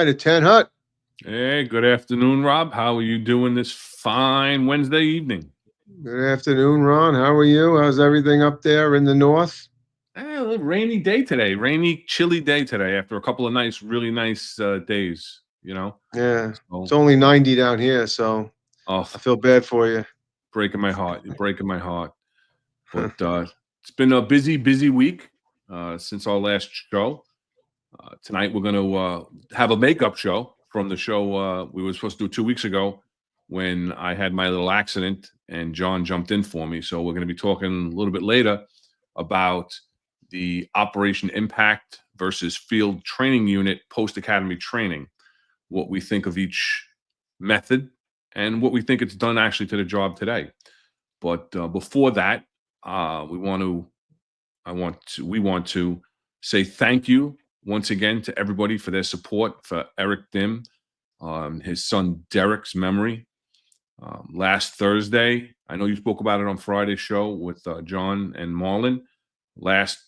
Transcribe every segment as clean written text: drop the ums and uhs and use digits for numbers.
at 10 Hut. Hey, good afternoon, Rob. How are you doing this fine Wednesday evening? Good afternoon, Ron. How are you? How's everything up there in the north? A little rainy day today. Rainy, chilly day today after a couple of nice, really nice days, Yeah, it's So, only 90 down here, so oh, I feel bad for you. breaking my heart. You're breaking my heart. But it's been a busy, busy week since our last show. Tonight, we're going to have a makeup show from the show we were supposed to do 2 weeks ago when I had my little accident and John jumped in for me. So, we're going to be talking a little bit later about the Operation Impact versus Field Training Unit post academy training, what we think of each method, and what we think it's done actually to the job today. But before that, we want to we want to say thank you once again to everybody for their support for Eric Dim, his son Derek's memory. Last Thursday, I know you spoke about it on Friday's show with John and Marlon. Last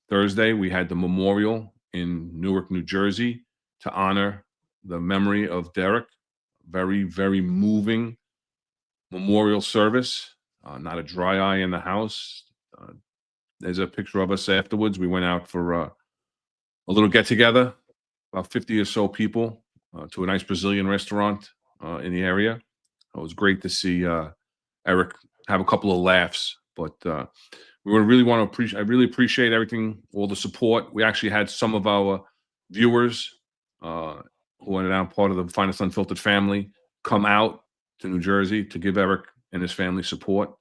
Thursday, we had the memorial in Newark, New Jersey, to honor the memory of Derek. Very, very moving memorial service. Not a dry eye in the house. There's a picture of us afterwards. We went out for a little get together, about 50 or so people, to a nice Brazilian restaurant in the area. It was great to see Eric have a couple of laughs, but we would really want to appreciate. I really appreciate everything, all the support. We actually had some of our viewers who are now part of the Finest Unfiltered family come out to New Jersey to give Eric and his family support.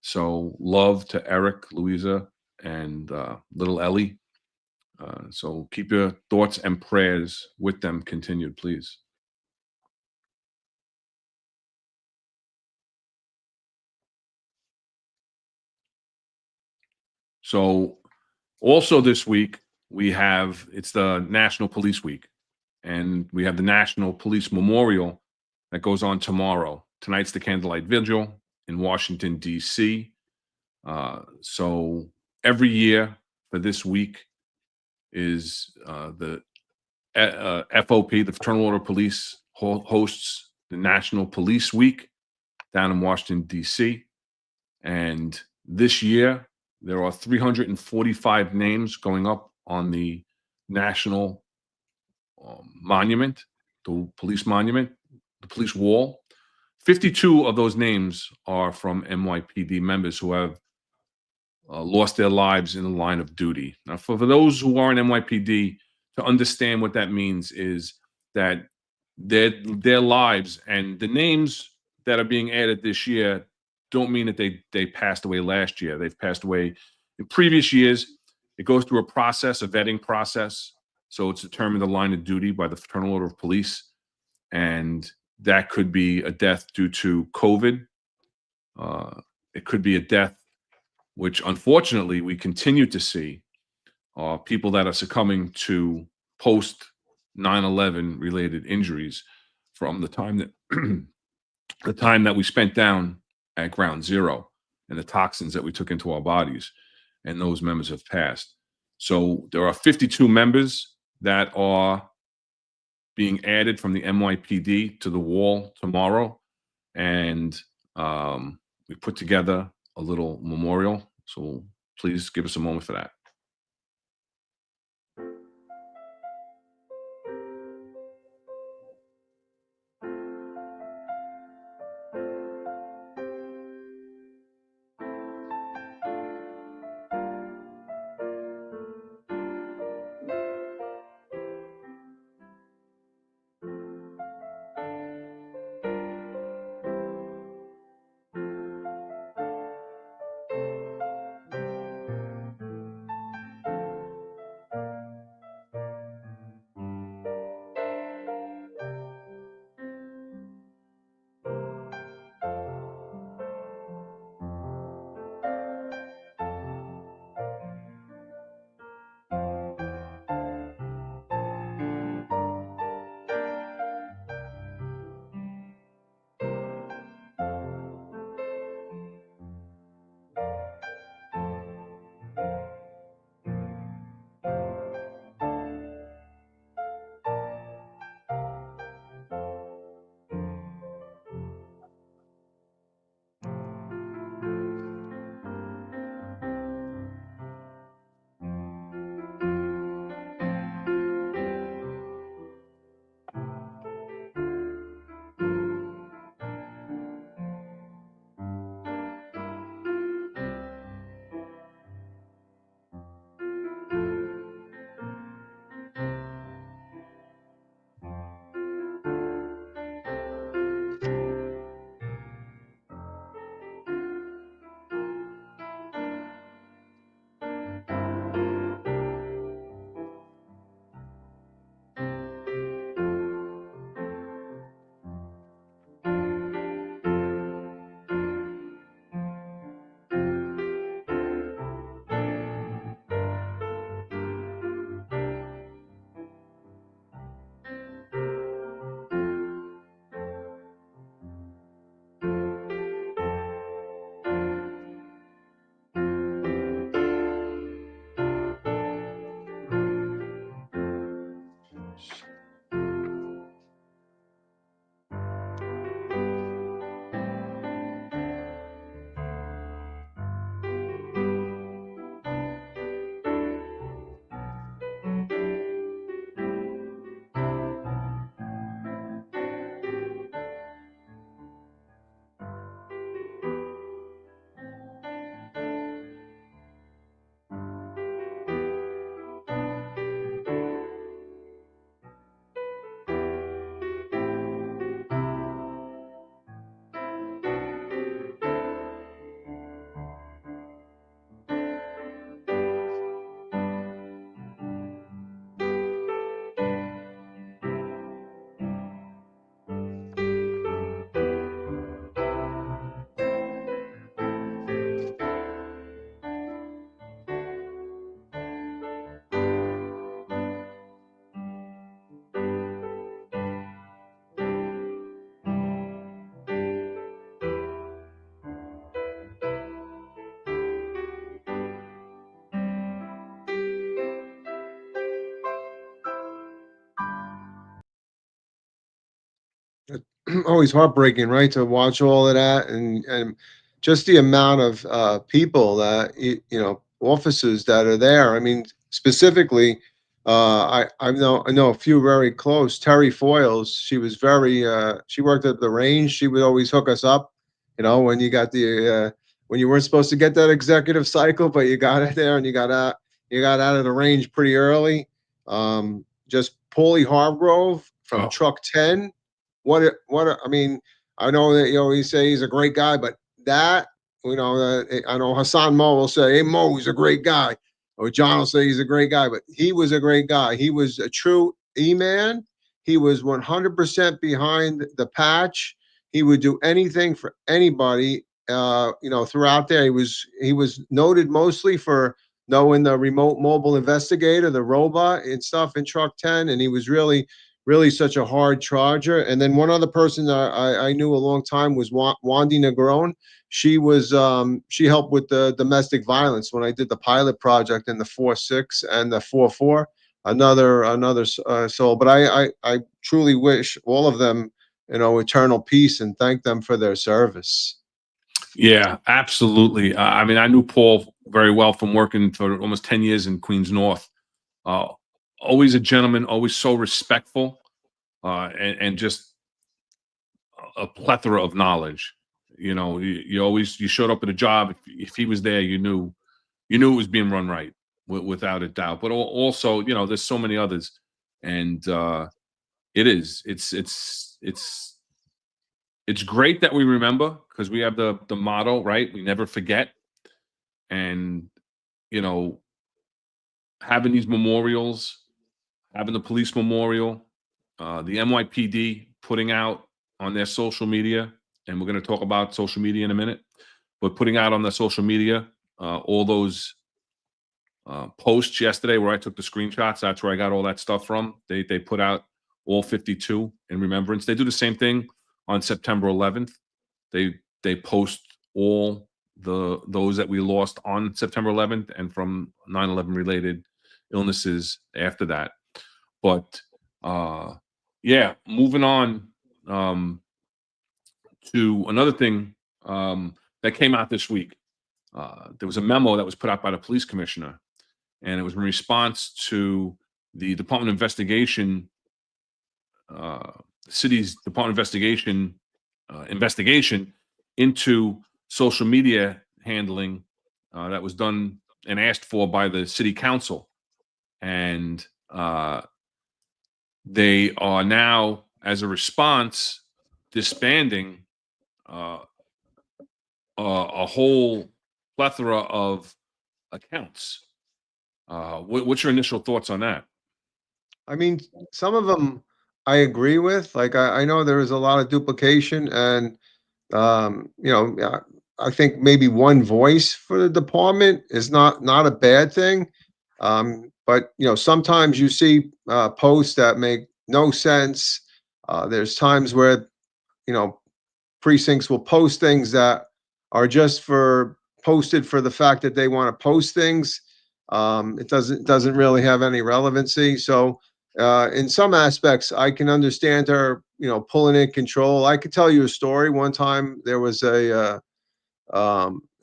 So love to Eric, Louisa, and little Ellie. So keep your thoughts and prayers with them continued, please. So also this week it's the National Police Week, and we have the National Police Memorial that goes on tomorrow. Tonight's the candlelight vigil in Washington D.C. So every year for this week is the FOP, the Fraternal Order of Police, hosts the National Police Week down in Washington, D.C. And this year, there are 345 names going up on the National Monument, the police monument, the police wall. 52 of those names are from NYPD members who have lost their lives in the line of duty. Now, for those who are in NYPD, to understand what that means is that their lives and the names that are being added this year don't mean that they passed away last year. They've passed away in previous years. It goes through a process, a vetting process. So it's determined the line of duty by the Fraternal Order of Police. And that could be a death due to COVID. It could be a death, which unfortunately we continue to see people that are succumbing to post 9/11 related injuries from the time that the time that we spent down at ground zero and the toxins that we took into our bodies, and those members have passed. So there are 52 members that are being added from the NYPD to the wall tomorrow, and we put together a little memorial. So please give us a moment for that. always heartbreaking, right, to watch all of that, and just the amount of people that officers that are there. I mean, specifically, I know a few very close. Terry Foyles, she was very she worked at the range. She would always hook us up, when you got the when you weren't supposed to get that executive cycle, but you got it there and you got out of the range pretty early. Just Paulie Hargrove from Oh, Truck 10. I mean, I know that you always say he's a great guy, but that, I know Hassan Mo will say, "Hey, Mo, he's a great guy." Or John will say he's a great guy, but he was a great guy. He was a true E-man. He was 100% behind the patch. He would do anything for anybody. Throughout there, he was noted mostly for knowing the remote mobile investigator, the robot and stuff in Truck 10, and he was really such a hard charger. And then one other person that I knew a long time was Wandy Negron. She helped with the domestic violence when I did the pilot project in the 4-6 and the 4-4. Another soul. But I truly wish all of them, eternal peace, and thank them for their service. yeah, absolutely. I mean, I knew Paul very well from working for almost 10 years in Queens North. Uh, Always a gentleman, always so respectful, and just a plethora of knowledge. You showed up at a job. If he was there, you knew it was being run right, without a doubt. But also, there's so many others, and it's great that we remember, because we have the motto, right? We never forget. And you know, having these memorials, having the police memorial, the NYPD putting out on their social media, and we're going to talk about social media in a minute, but putting out on the social media all those posts yesterday where I took the screenshots. That's where I got all that stuff from. They put out all 52 in remembrance. They do the same thing on September 11th. They post all those that we lost on September 11th and from 9/11 related illnesses after that. But yeah, moving on to another thing that came out this week. There was a memo that was put out by the police commissioner, and it was in response to the Department of Investigation, the city's Department of investigation into social media handling that was done and asked for by the city council. And they are now, as a response, disbanding a whole plethora of accounts. What's your initial thoughts on that? I mean, some of them I agree with. Like I know there is a lot of duplication, and I think maybe one voice for the department is not a bad thing. But sometimes you see posts that make no sense. There's times where you know precincts will post things that are just for posted for the fact that they want to post things. It doesn't really have any relevancy. So in some aspects, I can understand her, pulling in control. I could tell you a story. One time there was an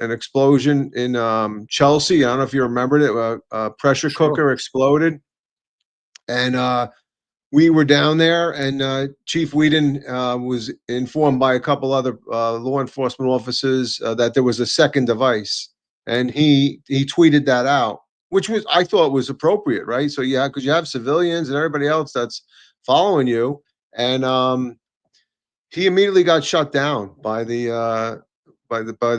explosion in Chelsea. I don't know if you remembered it. A pressure Sure. cooker exploded, and we were down there, and Chief Whedon was informed by a couple other law enforcement officers that there was a second device, and he tweeted that out, which was I thought was appropriate, right? So yeah, because you have civilians and everybody else that's following you, and he immediately got shut down by the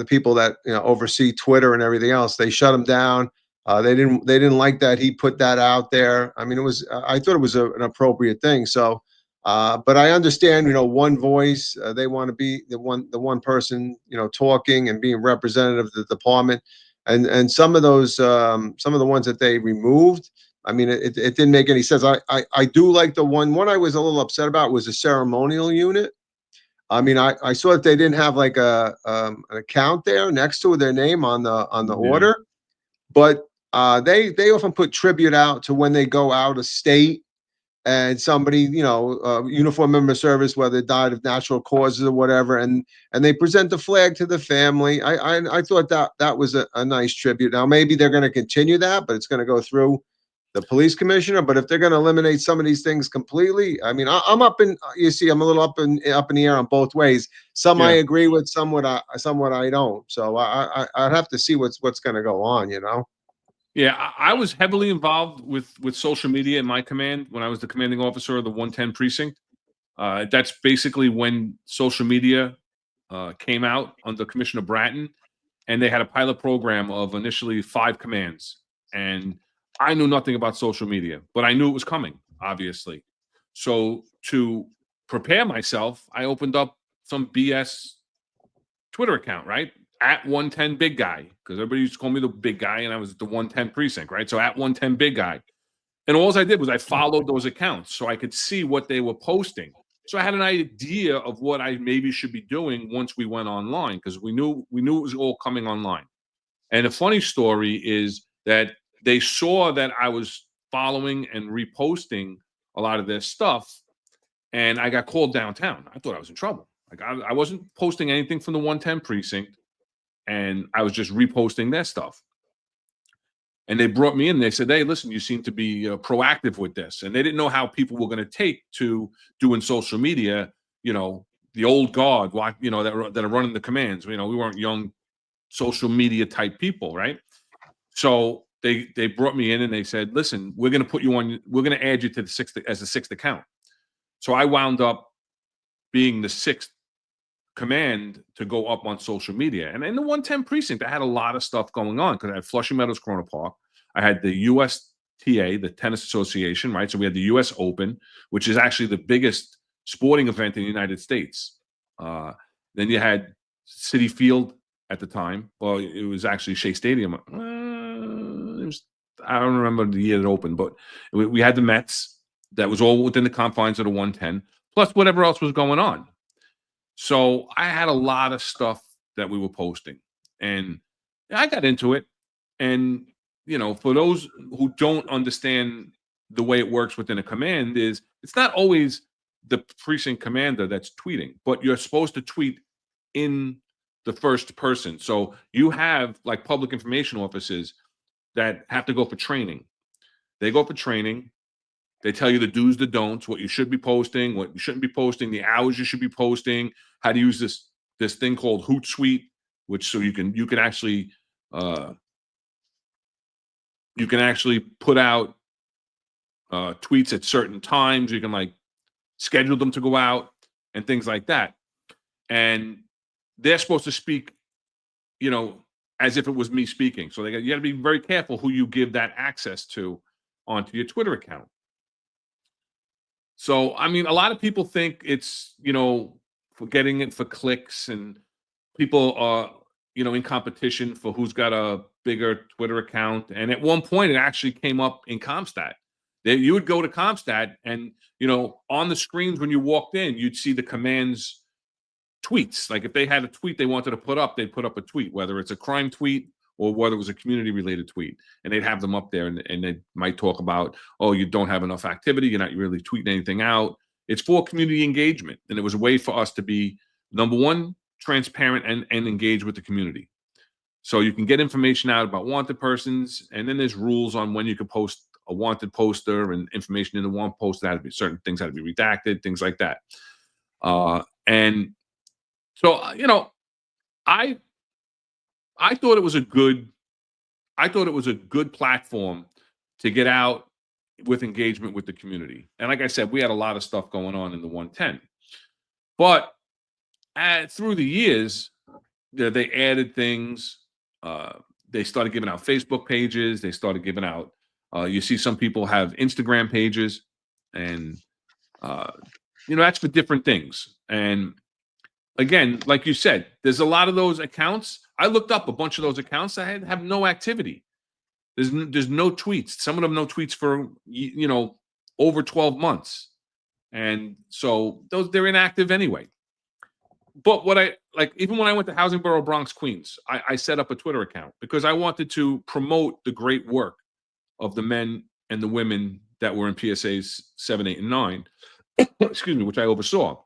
people that oversee Twitter and everything else. They shut him down. They didn't like that he put that out there. I mean, I thought it was an appropriate thing. So, but I understand, one voice. They want to be the one person, talking and being representative of the department, and some of the ones that they removed. I mean, it didn't make any sense. I do like the one I was a little upset about was the ceremonial unit. I mean, I saw that they didn't have like an account there next to their name on the Yeah. order, but they often put tribute out to when they go out of state, and somebody, uniform member of service, whether it died of natural causes or whatever, and they present the flag to the family. I thought that was a nice tribute. Now maybe they're going to continue that, but it's going to go through the police commissioner. But if they're going to eliminate some of these things completely, I mean, I'm up in, you see, I'm a little up in the air on both ways. Some I Yeah. agree with, somewhat I don't. So I'd have to see what's going to go on, Yeah, I was heavily involved with social media in my command when I was the commanding officer of the 110 precinct. That's basically when social media came out under Commissioner Bratton, and they had a pilot program of initially 5 commands. And I knew nothing about social media, but I knew it was coming, obviously. So to prepare myself, I opened up some BS Twitter account, right? At 110 big guy, because everybody used to call me the big guy, and I was at the 110 precinct, right? So at 110 big guy. And all I did was I followed those accounts so I could see what they were posting. So I had an idea of what I maybe should be doing once we went online, because we knew it was all coming online. And the funny story is that they saw that I was following and reposting a lot of their stuff, and I got called downtown. I thought I was in trouble. Like I wasn't posting anything from the 110 precinct, and I was just reposting their stuff. And they brought me in. They said, "Hey, listen, you seem to be proactive with this." And they didn't know how people were going to take to doing social media. The old guard, that are running the commands. We weren't young social media type people, right? So they brought me in and they said, "Listen, we're going to put you on. We're going to add you to the 6th as a 6th account." So I wound up being the 6th command to go up on social media. And in the 110 precinct, I had a lot of stuff going on because I had Flushing Meadows Corona Park. I had the USTA, the Tennis Association, right? So we had the US Open, which is actually the biggest sporting event in the United States. Then you had Citi Field at the time. Well, it was actually Shea Stadium. I don't remember the year it opened, but we had the Mets. That was all within the confines of the 110, plus whatever else was going on. So I had a lot of stuff that we were posting, and I got into it. And for those who don't understand the way it works within a command, is it's not always the precinct commander that's tweeting, but you're supposed to tweet in the first person. So you have like public information officers that have to go for training. They go for training. They tell you the do's, the don'ts, what you should be posting, what you shouldn't be posting, the hours you should be posting, how to use this thing called Hootsuite, which so you can actually put out tweets at certain times. You can like schedule them to go out and things like that. And they're supposed to speak, as if it was me speaking. So you got to be very careful who you give that access to onto your Twitter account. So, I mean, a lot of people think it's, for getting it for clicks, and people are, in competition for who's got a bigger Twitter account. And at one point, it actually came up in CompStat. You would go to CompStat and, on the screens when you walked in, you'd see the commands tweets. Like if they had a tweet they wanted to put up, they'd put up a tweet, whether it's a crime tweet or whether it was a community related tweet, and they'd have them up there, and they might talk about, oh, you don't have enough activity, you're not really tweeting anything out. It's for community engagement, and it was a way for us to be, number one, transparent and engage with the community. So you can get information out about wanted persons, and then there's rules on when you can post a wanted poster and information in the wanted poster. Had to be certain things had to be redacted, things like that. And so I thought it was a good platform to get out with engagement with the community. And like I said, we had a lot of stuff going on in the 110. But through the years, they added things. They started giving out Facebook pages. They started giving out, you see some people have Instagram pages. And, that's for different things. And again, like you said, there's a lot of those accounts. I looked up a bunch of those accounts that have no activity. There's no tweets. Some of them no tweets for over 12 months, and so they're inactive anyway. But what I like, even when I went to Housing Borough Bronx Queens, I set up a Twitter account because I wanted to promote the great work of the men and the women that were in PSAs 7, 8, and 9, excuse me, which I oversaw.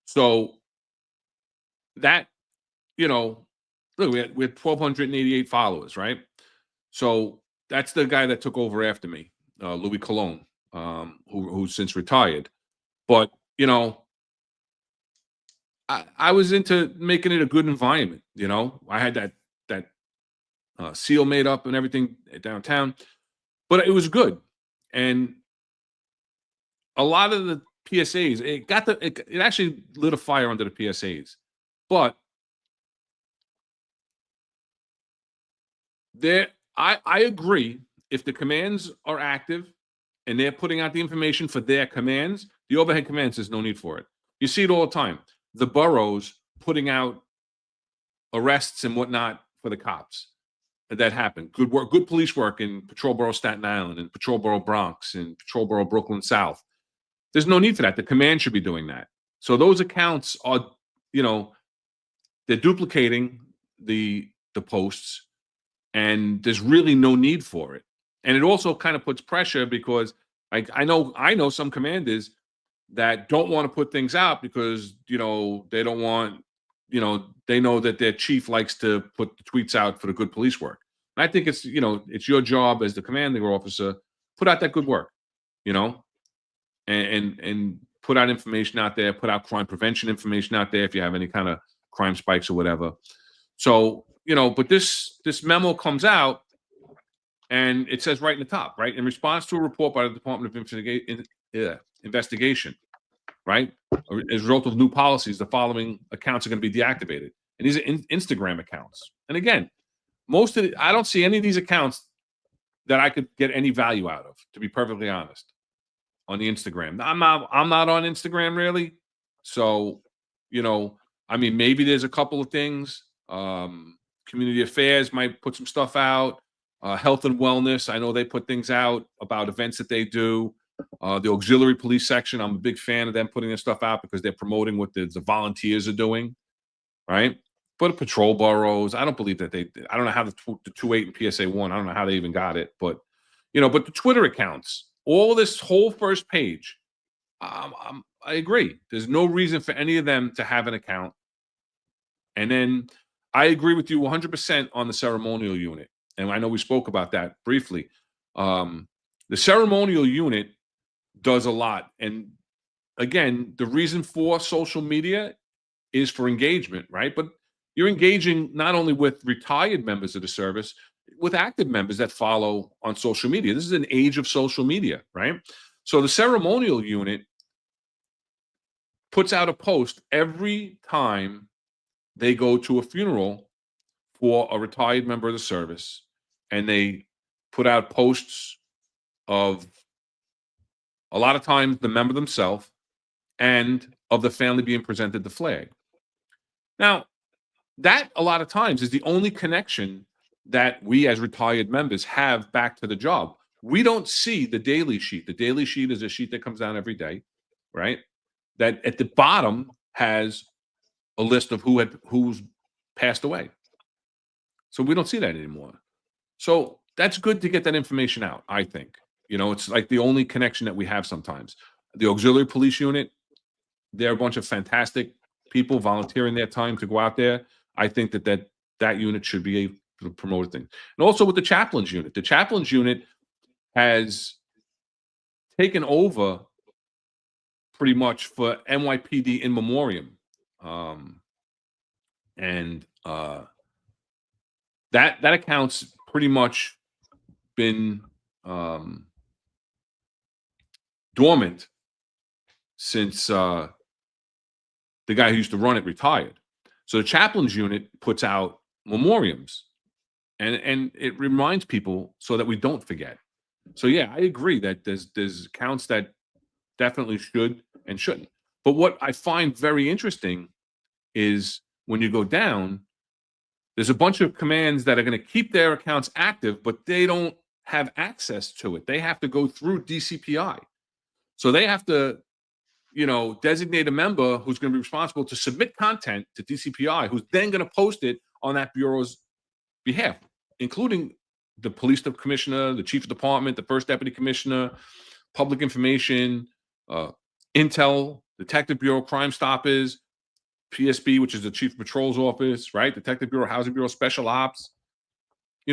So that, look, we had 1,288 followers, right? So that's the guy that took over after me, Louis Cologne, who's since retired. But, I was into making it a good environment. I had that seal made up and everything downtown, but it was good. And a lot of the PSAs, it actually lit a fire under the PSAs, but I agree, if the commands are active and they're putting out the information for their commands, the overhead commands, there's no need for it. You see it all the time. The boroughs putting out arrests and whatnot for the cops. That happened. Good work, good police work in Patrol Borough Staten Island and Patrol Borough Bronx and Patrol Borough Brooklyn South. There's no need for that. The command should be doing that. So those accounts are, they're duplicating the posts, and there's really no need for it. And it also kind of puts pressure, because I know some commanders that don't want to put things out because they don't want, they know that their chief likes to put the tweets out for the good police work. And I think it's it's your job as the commanding officer, put out that good work, and put out information out there, put out crime prevention information out there if you have any kind of crime spikes or whatever. So but this memo comes out, and it says right in the top, right, in response to a report by the Department of Investigation, right, as a result of new policies, the following accounts are going to be deactivated. And these are Instagram accounts. And again, I don't see any of these accounts that I could get any value out of, to be perfectly honest, on the Instagram. I'm not on Instagram really. So, maybe there's a couple of things. Community affairs might put some stuff out. Health and wellness, I know they put things out about events that they do. The auxiliary police section, I'm a big fan of them putting their stuff out, because they're promoting what the volunteers are doing, right? But patrol boroughs, I don't believe that I don't know how the 2.8 and PSA 1, I don't know how they even got it, but but the Twitter accounts, all this whole first page, I agree. There's no reason for any of them to have an account. And then I agree with you 100% on the ceremonial unit. And I know we spoke about that briefly. The ceremonial unit does a lot. And again, the reason for social media is for engagement, right? But you're engaging not only with retired members of the service, with active members that follow on social media. This is an age of social media, right? So the ceremonial unit puts out a post every time they go to a funeral for a retired member of the service, and they put out posts of, a lot of times, the member themselves and of the family being presented the flag. Now, that a lot of times is the only connection that we as retired members have back to the job. We don't see the daily sheet. The daily sheet is a sheet that comes down every day, right? That at the bottom has a list of who's passed away. So we don't see that anymore. So that's good to get that information out, I think. It's like the only connection that we have sometimes. The auxiliary police unit, they're a bunch of fantastic people volunteering their time to go out there. I think that unit should be able to promote things. And also with the chaplains unit has taken over pretty much for NYPD in memoriam. That account's pretty much been dormant since the guy who used to run it retired. So the chaplains unit puts out memoriams, and it reminds people so that we don't forget. So yeah, I agree that there's accounts that definitely should and shouldn't. But what I find very interesting is when you go down, there's a bunch of commands that are going to keep their accounts active, but they don't have access to it. They have to go through DCPI. So they have to, designate a member who's going to be responsible to submit content to DCPI, who's then going to post it on that bureau's behalf, including the police commissioner, the chief of department, the first deputy commissioner, public information, intel, detective bureau, crime stoppers, PSB, which is the chief of patrol's office, right? Detective bureau, housing bureau, special ops.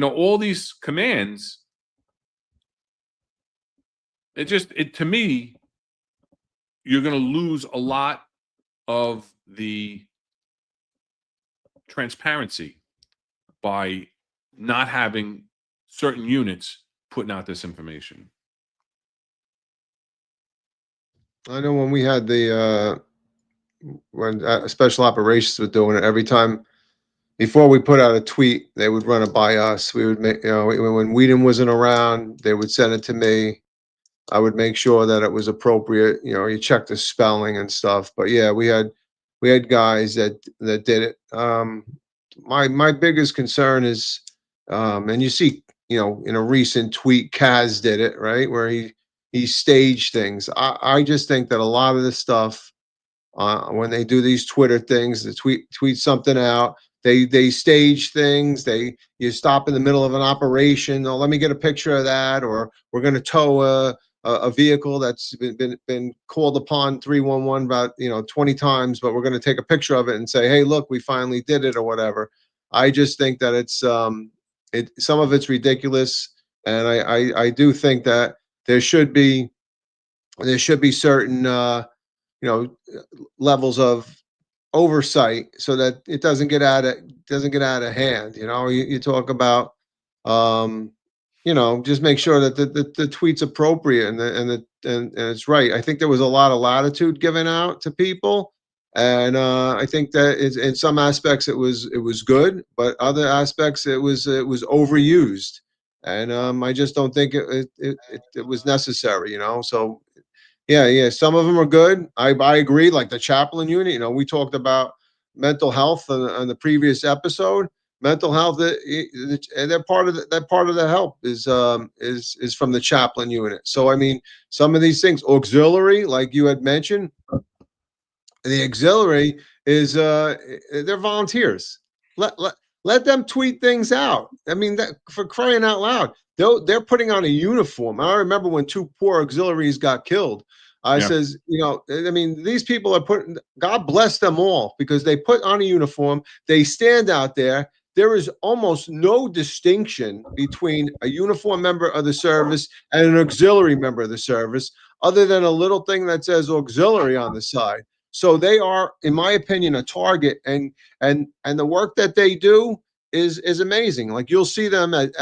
All these commands. To me, you're going to lose a lot of the transparency by not having certain units putting out this information. I know when we had when special operations were doing it, every time before we put out a tweet, they would run it by us. We would make, when Whedon wasn't around, they would send it to me. I would make sure that it was appropriate. You check the spelling and stuff. But yeah, we had guys that did it. My biggest concern is, and you see, in a recent tweet, Kaz did it, right, where he staged things. I just think that a lot of this stuff, when they do these Twitter things, they tweet something out, they stage things. You stop in the middle of an operation. Oh, let me get a picture of that, or we're going to tow a vehicle that's been called upon 311 about 20 times, but we're going to take a picture of it and say, hey, look, we finally did it, or whatever. I just think that it's some of it's ridiculous, and I do think that there should be certain levels of oversight so that it doesn't get out of hand. You talk about just make sure that the tweet's appropriate and it's right. I think there was a lot of latitude given out to people, and I think that in some aspects it was good, but other aspects it was overused, and I just don't think it was necessary. So yeah. Some of them are good. I agree. Like the chaplain unit, we talked about mental health on the previous episode. Mental health, they're part of that part of the help is from the chaplain unit. So I mean, some of these things, auxiliary, like you had mentioned, the auxiliary is they're volunteers. Let them tweet things out. I mean, for crying out loud, they're putting on a uniform. I remember when 2 poor auxiliaries got killed. I says, I mean, these people are putting, God bless them all, because they put on a uniform. They stand out there. There is almost no distinction between a uniform member of the service and an auxiliary member of the service, other than a little thing that says auxiliary on the side. So they are, in my opinion, a target, and the work that they do is amazing. Like you'll see them at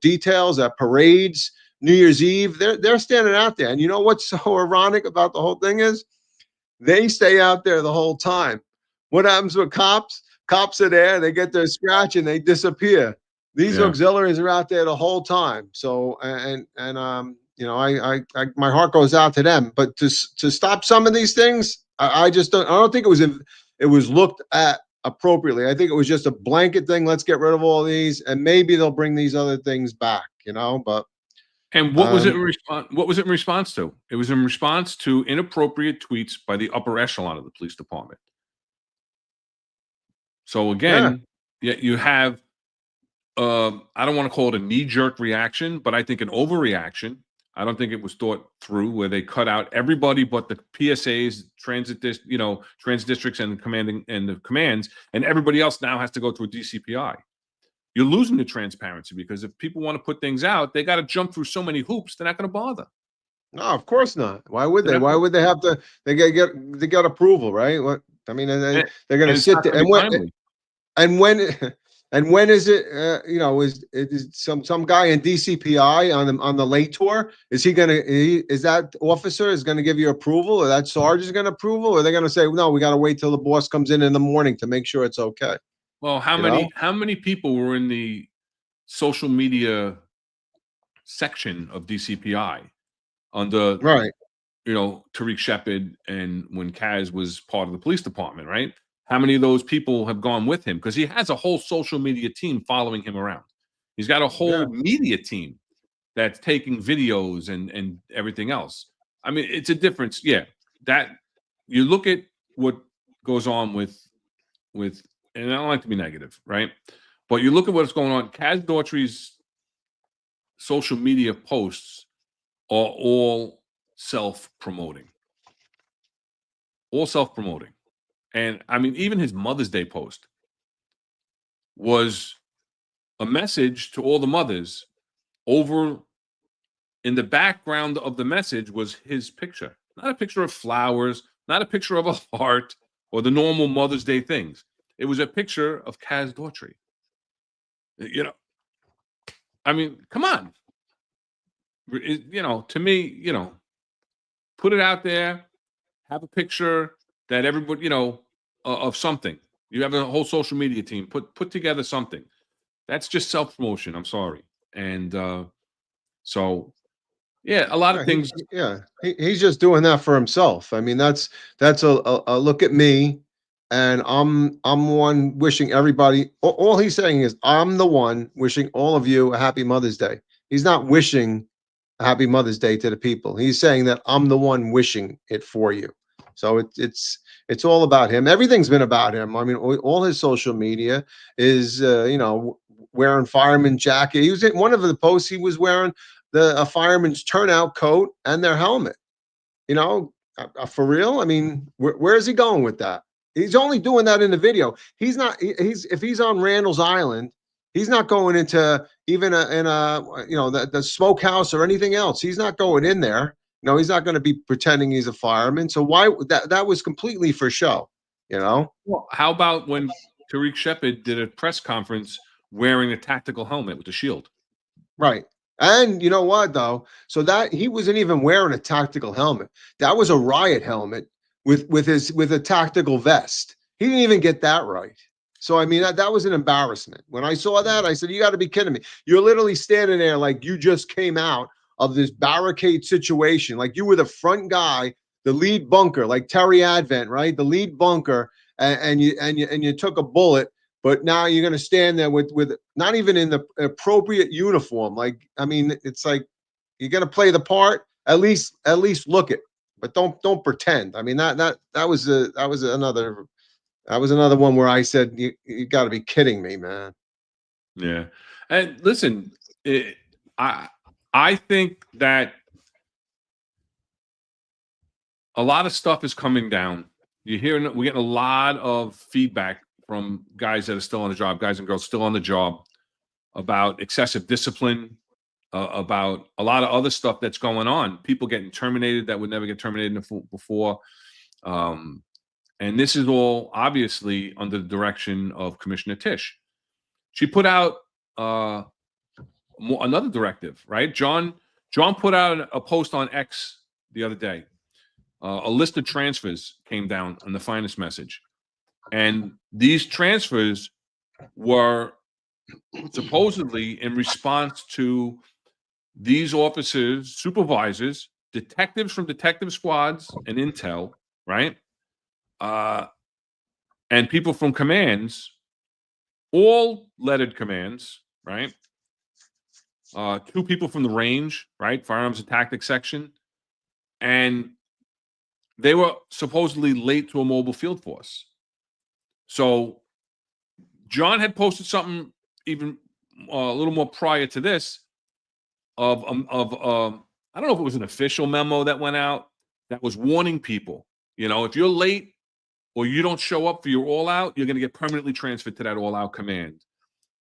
details, at parades, New Year's Eve. They're standing out there, and you know what's so ironic about the whole thing is they stay out there the whole time. What happens with cops? Cops are there, they get their scratch and they disappear. These auxiliaries are out there the whole time. So I my heart goes out to them. But to stop some of these things, I just don't. I don't think it was looked at appropriately. I think it was just a blanket thing. Let's get rid of all these, and maybe they'll bring these other things back. But and what was it in response? What was it in response to? It was in response to inappropriate tweets by the upper echelon of the police department. So again, you have I don't want to call it a knee-jerk reaction, but I think an overreaction. I don't think it was thought through, where they cut out everybody but the PSAs, transit districts and the commands, and everybody else now has to go through a DCPI. You're losing the transparency, because if people want to put things out, they got to jump through so many hoops. They're not going to bother. No, of course not. Why would they? Why would they have to? They get approval, right? What I mean, and they're going to sit there and when is it? Is some guy in DCPI on the late tour? Is that officer is going to give you approval, or that sergeant is going to approval, or they're going to say no? We got to wait till the boss comes in the morning to make sure it's okay. Well, how many people were in the social media section of DCPI under Tariq Shepard, and when Kaz was part of the police department, right? How many of those people have gone with him? Because he has a whole social media team following him around. He's got a whole media team that's taking videos and everything else. I mean, it's a difference. Yeah, that you look at what goes on with, and I don't like to be negative, right? But you look at what's going on. Kaz Daughtry's social media posts are all self-promoting. All self-promoting. And I mean, even his Mother's Day post was a message to all the mothers. Over in the background of the message was his picture, not a picture of flowers, not a picture of a heart or the normal Mother's Day things. It was a picture of Kaz Daughtry. You know, I mean, come on. To me, put it out there, have a picture that everybody, of something. You have a whole social media team, put together something. That's just self-promotion. I'm sorry. And so yeah, a lot of things. He's just doing that for himself. I mean, that's a look at me, and I'm one wishing everybody. All he's saying is I'm the one wishing all of you a happy Mother's Day. He's not wishing a happy Mother's Day to the people. He's saying that I'm the one wishing it for you. So it's all about him. Everything's been about him. I mean, all his social media is wearing fireman jacket. He was in one of the posts. He was wearing a fireman's turnout coat and their helmet. For real. I mean, where is he going with that? He's only doing that in the video. He's not. If he's on Randall's Island, he's not going into even the smokehouse or anything else. He's not going in there. No, he's not going to be pretending he's a fireman. So why that was completely for show. Well, how about when Tariq Shepard did a press conference wearing a tactical helmet with a shield? Right. And you know what, though? So that he wasn't even wearing a tactical helmet. That was a riot helmet with a tactical vest. He didn't even get that right. So I mean, that was an embarrassment. When I saw that, I said, "You got to be kidding me! You're literally standing there like you just came out of this barricade situation, like you were the front guy, the lead bunker, like Terry Advent, right? The lead bunker, and you took a bullet." But now you're going to stand there with not even in the appropriate uniform. Like, I mean, it's like you're going to play the part. At least look it, but don't pretend. I mean, that was another one where I said you got to be kidding me, man. Yeah, and listen, I think that a lot of stuff is coming down. We're getting a lot of feedback from guys that are still on the job, guys and girls still on the job, about excessive discipline, about a lot of other stuff that's going on. People getting terminated that would never get terminated before. And this is all obviously under the direction of Commissioner Tisch. She put out another directive, right? John put out a post on X the other day. A list of transfers came down on the finest message. And these transfers were supposedly in response to these officers, supervisors, detectives from detective squads and intel, right? And people from commands, all lettered commands, right? 2 people from the range, right? Firearms and tactics section. And they were supposedly late to a mobile field force. So John had posted something even a little more prior to this of I don't know if it was an official memo that went out that was warning people, if you're late or you don't show up for your all out, you're going to get permanently transferred to that all out command.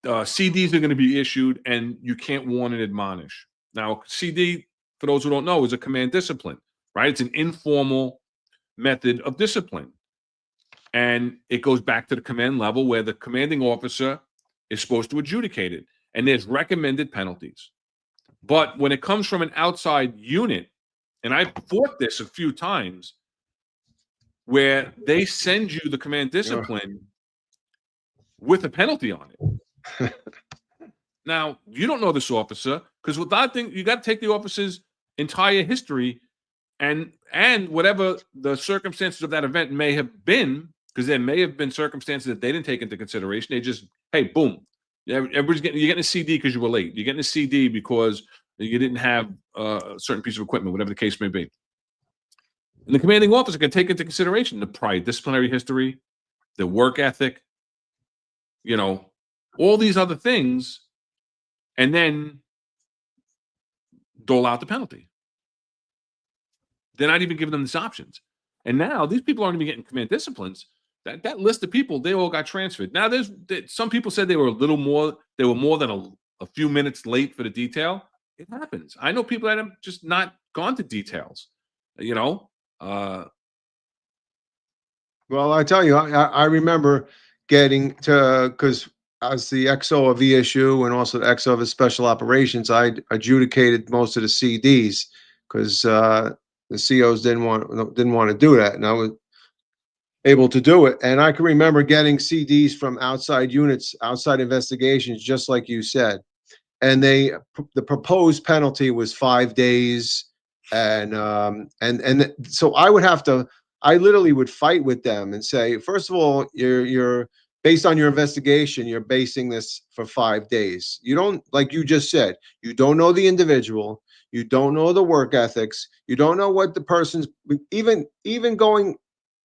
CDs are going to be issued and you can't warn and admonish. Now, CD, for those who don't know, is a command discipline, right? It's an informal method of discipline. And it goes back to the command level where the commanding officer is supposed to adjudicate it. And there's recommended penalties. But when it comes from an outside unit, and I've fought this a few times, where they send you the command discipline with a penalty on it. Now, you don't know this officer, because with that thing, you got to take the officer's entire history and whatever the circumstances of that event may have been, because there may have been circumstances that they didn't take into consideration. They just, hey, boom. You're getting a CD because you were late. You're getting a CD because you didn't have a certain piece of equipment, whatever the case may be. And the commanding officer can take into consideration the prior disciplinary history, the work ethic, all these other things, and then dole out the penalty. They're not even giving them these options. And now these people aren't even getting command disciplines. That list of people, they all got transferred. Now some people said they were more than a few minutes late for the detail. It happens. I know people that have just not gone to details, you know. Well, I tell you, I remember getting to, because as the XO of ESU and also the XO of Special Operations, I adjudicated most of the CDs because the COs didn't want to do that, and I was able to do it. And I can remember getting CDs from outside units, outside investigations, just like you said. And the proposed penalty was 5 days, and so I literally would fight with them and say, first of all, you're based on your investigation, you're basing this for 5 days. You don't, like you just said, you don't know the individual, you don't know the work ethics, you don't know what the person's even going,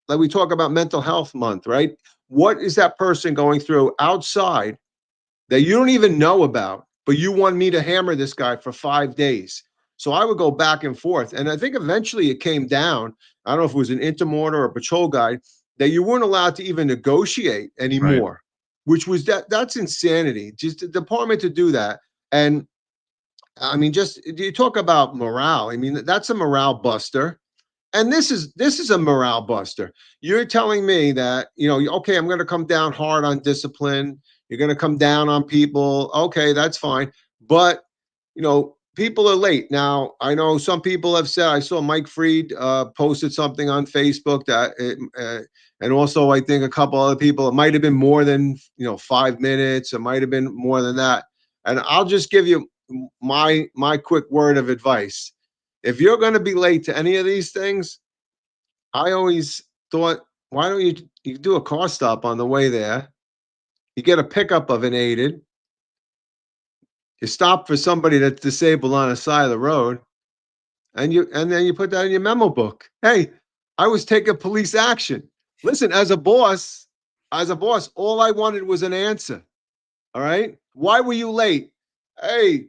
like we talk about mental health month, right? What is that person going through outside that you don't even know about, but you want me to hammer this guy for 5 days? So I would go back and forth. And I think eventually it came down, I don't know if it was an intermortar or a patrol guide, that you weren't allowed to even negotiate anymore, which was that's insanity. Just the department to do that. And I mean, just you talk about morale. I mean, that's a morale buster. And this is a morale buster. You're telling me that, okay, I'm going to come down hard on discipline. You're going to come down on people. Okay, that's fine. But, people are late. Now, I know some people have said, I saw Mike Freed posted something on Facebook and also I think a couple other people, it might have been more than, 5 minutes. It might have been more than that. And I'll just give you my quick word of advice. If you're going to be late to any of these things, I always thought, why don't you do a car stop on the way there? You get a pickup of an aided. You stop for somebody that's disabled on the side of the road, and then you put that in your memo book. Hey, I was taking police action. Listen, as a boss, all I wanted was an answer. All right? Why were you late? Hey,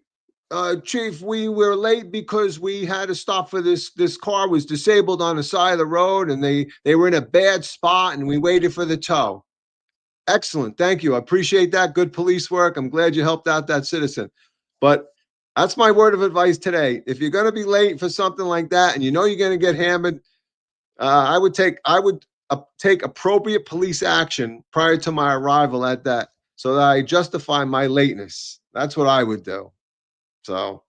Chief, we were late because we had to stop for this car was disabled on the side of the road, and they were in a bad spot, and we waited for the tow. Excellent. Thank you. I appreciate that. Good police work. I'm glad you helped out that citizen. But that's my word of advice today. If you're going to be late for something like that and you know you're going to get hammered, I would take appropriate police action prior to my arrival at that so that I justify my lateness. That's what I would do. So.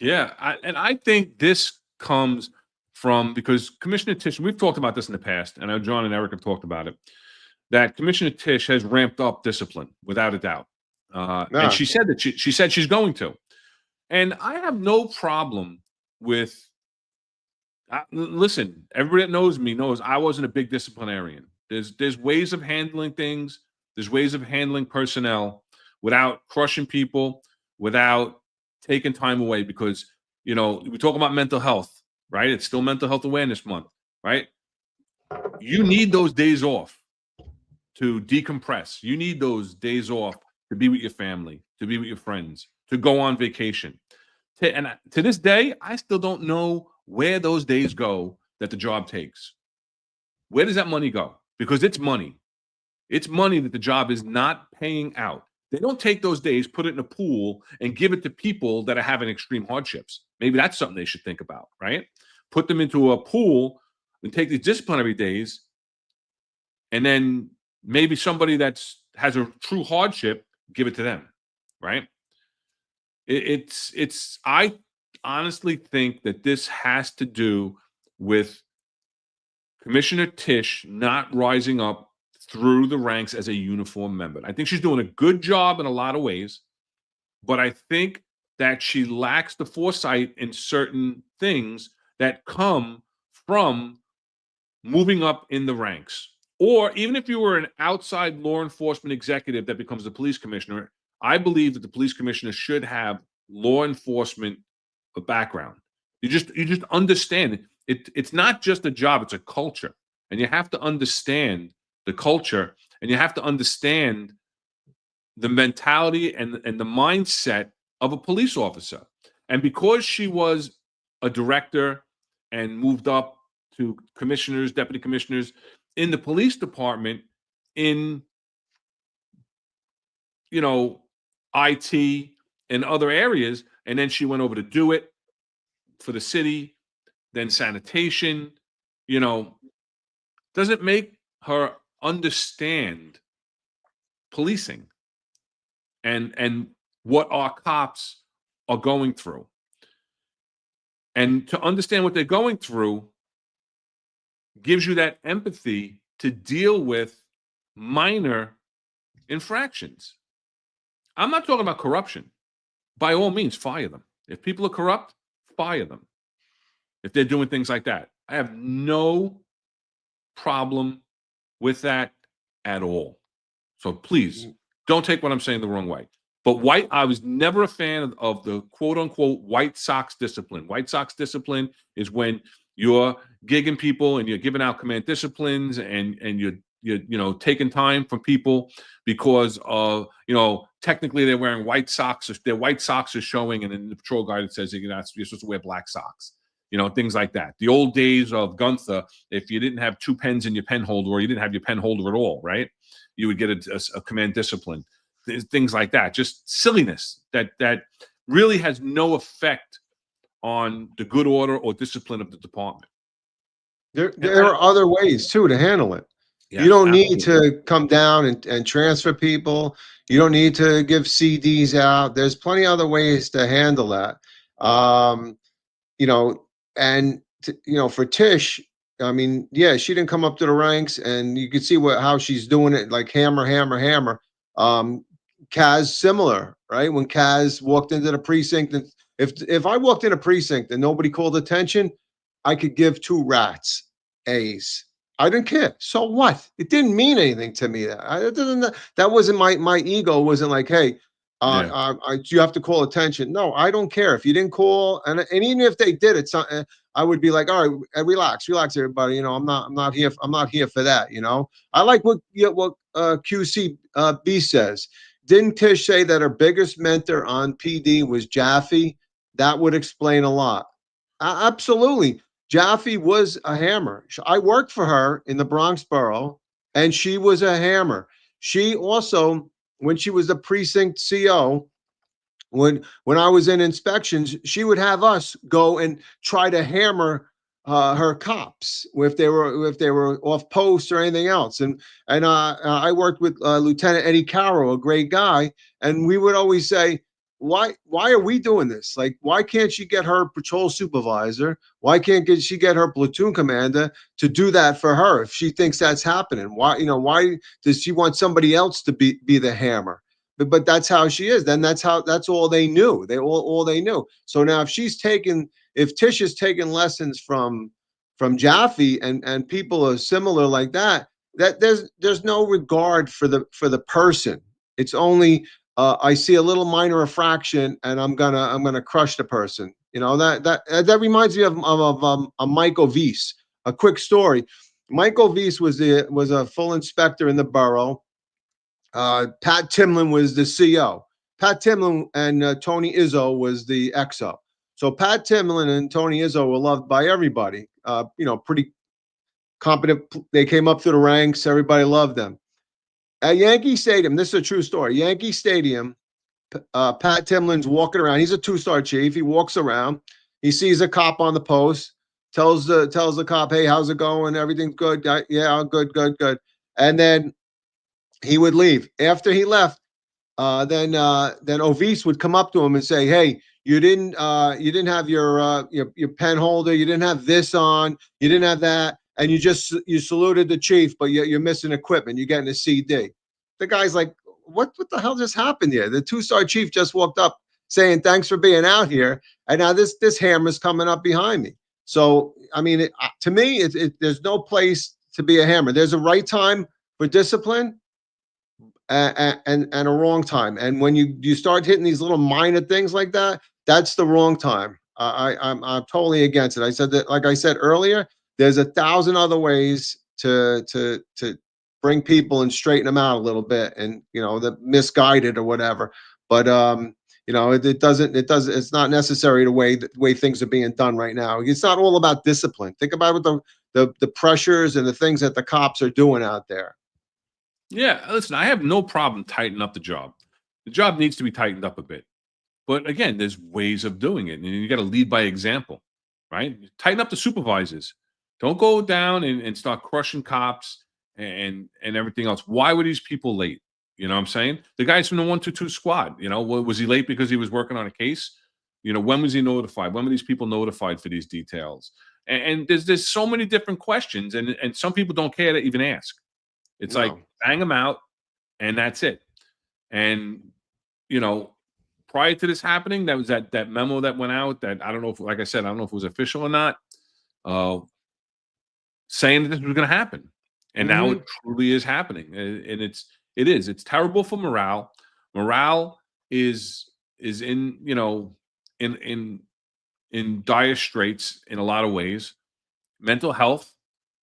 Yeah. I think this comes from, because Commissioner Tish, we've talked about this in the past, and I know John and Eric have talked about it, that Commissioner Tish has ramped up discipline without a doubt. And she said that she said she's going to. And I have no problem with, listen, everybody that knows me knows I wasn't a big disciplinarian. There's ways of handling things. There's ways of handling personnel without crushing people, without taking time away, because, we talk about mental health, right? It's still Mental Health Awareness Month, right? You need those days off to decompress. You need those days off to be with your family, to be with your friends, to go on vacation. And to this day, I still don't know where those days go that the job takes. Where does that money go? Because it's money. It's money that the job is not paying out. They don't take those days, put it in a pool, and give it to people that are having extreme hardships. Maybe that's something they should think about, right? Put them into a pool and take these disciplinary days, and then maybe somebody has a true hardship, give it to them, right? I honestly think that this has to do with Commissioner Tish not rising up through the ranks as a uniform member. I think she's doing a good job in a lot of ways, but I think that she lacks the foresight in certain things that come from moving up in the ranks. Or even if you were an outside law enforcement executive that becomes the police commissioner, I believe that the police commissioner should have law enforcement background. You just understand it. It's not just a job, it's a culture. And you have to understand the culture, and you have to understand the mentality and the mindset of a police officer. And because she was a director and moved up to commissioners, deputy commissioners in the police department in, IT and other areas, and then she went over to do it for the city, then sanitation, doesn't make her understand policing and what our cops are going through. And to understand what they're going through gives you that empathy to deal with minor infractions. I'm not talking about corruption. By all means, fire them. If people are corrupt, fire them. If they're doing things like that, I have no problem with that at all. So please don't take what I'm saying the wrong way. But I was never a fan of the quote unquote White Sox discipline. White Sox discipline is when you're gigging people and you're giving out command disciplines and you're taking time from people because of, technically they're wearing white socks. Their white socks are showing, and then the patrol guide says you're supposed to wear black socks. Things like that. The old days of Gunther, if you didn't have 2 pens in your pen holder or you didn't have your pen holder at all, right? You would get a command discipline. Things like that. Just silliness that really has no effect on the good order or discipline of the department. There are other ways too to handle it. Yes, you don't need absolutely. to come down and transfer people. You don't need to give CDs out. There's plenty of other ways to handle that. For Tish, I mean, yeah, she didn't come up to the ranks, and you can see how she's doing it, like hammer, hammer, hammer. Kaz, similar, right? When Kaz walked into the precinct, and if I walked in a precinct and nobody called attention, I could give 2 rats A's. I didn't care. So what? It didn't mean anything to me. That wasn't my ego. Wasn't like, hey, you have to call attention. No, I don't care if you didn't call, and even if they did it, I would be like, all right, relax, everybody. I'm not here for that. I like what QCB says. Didn't Tish say that her biggest mentor on PD was Jaffe? That would explain a lot. Absolutely. Jaffe was a hammer. I worked for her in the Bronx borough, and she was a hammer. She also, when she was the precinct CO, when I was in inspections, she would have us go and try to hammer her cops if they were off post or anything else. And I worked with Lieutenant Eddie Carroll, a great guy, and we would always say, why are we doing this? Like, why can't she get her patrol supervisor? Why can't she get her platoon commander to do that for her if she thinks that's happening? Why does she want somebody else to be the hammer? But that's how she is. Then that's all they knew. All they knew. So now if Tish is taking lessons from Jaffe and people are similar like that there's no regard for the person. It's only I see a little minor infraction and I'm gonna crush the person. That reminds me of Michael Weiss. A quick story. Michael Weiss was a full inspector in the borough. Pat Timlin was the CO. Pat Timlin and Tony Izzo was the XO. So Pat Timlin and Tony Izzo were loved by everybody. Pretty competent. They came up through the ranks. Everybody loved them. At Yankee Stadium, this is a true story. Yankee Stadium, Pat Timlin's walking around. He's a 2-star chief. He walks around. He sees a cop on the post. Tells the cop, "Hey, how's it going? Everything's good." "Yeah, good, good, good." And then he would leave. After he left, then Ovis would come up to him and say, "Hey, you didn't have your pen holder. You didn't have this on. You didn't have that, and you saluted the chief, but you're missing equipment. You're getting a CD." The guy's like, "What the hell just happened here?" The 2-star chief just walked up saying, "Thanks for being out here," and now this hammer's coming up behind me. So I mean, to me, there's no place to be a hammer. There's a right time for discipline and a wrong time. And when you start hitting these little minor things like that, that's the wrong time. I'm totally against it. I said that, like I said earlier, there's 1,000 other ways to bring people and straighten them out a little bit, and the misguided or whatever. But it's not necessary the way things are being done right now. It's not all about discipline. Think about what the pressures and the things that the cops are doing out there. Yeah, listen, I have no problem tightening up the job. The job needs to be tightened up a bit. But again, there's ways of doing it. And you got to lead by example, right? Tighten up the supervisors. Don't go down and start crushing cops and everything else. Why were these people late? You know what I'm saying? The guys from the 122 squad, was he late because he was working on a case? When was he notified? When were these people notified for these details? And there's so many different questions, and some people don't care to even ask. It's like No. bang them out, and that's it. And prior to this happening, that was that memo that went out that I don't know if, like I said, I don't know if it was official or not, saying that this was going to happen, and now it truly is happening, and it's terrible for morale. Morale is in in dire straits in a lot of ways. Mental health,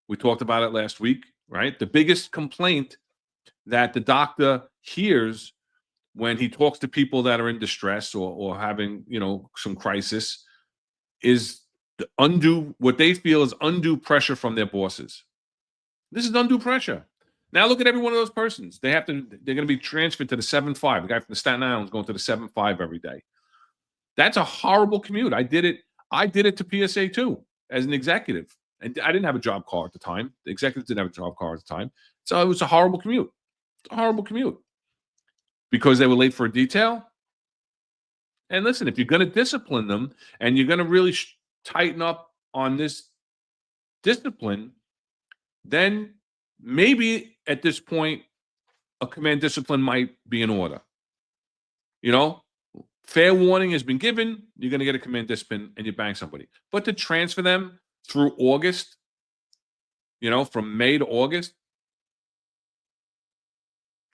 we talked about it last week, right? The biggest complaint that the doctor hears when he talks to people that are in distress or having, some crisis is what they feel is undue pressure from their bosses. This is undue pressure. Now look at every one of those persons. They're going to be transferred to the 7-5. The guy from the Staten Island is going to the 7-5 every day. That's a horrible commute. I did it to PSA too as an executive. And I didn't have a job car at the time. The executives didn't have a job car at the time. So it was a horrible commute. It's a horrible commute. Because they were late for a detail. And listen, if you're going to discipline them and you're going to really tighten up on this discipline, then maybe at this point, a command discipline might be in order. Fair warning has been given. You're going to get a command discipline and you bang somebody. But to transfer them through August, from May to August,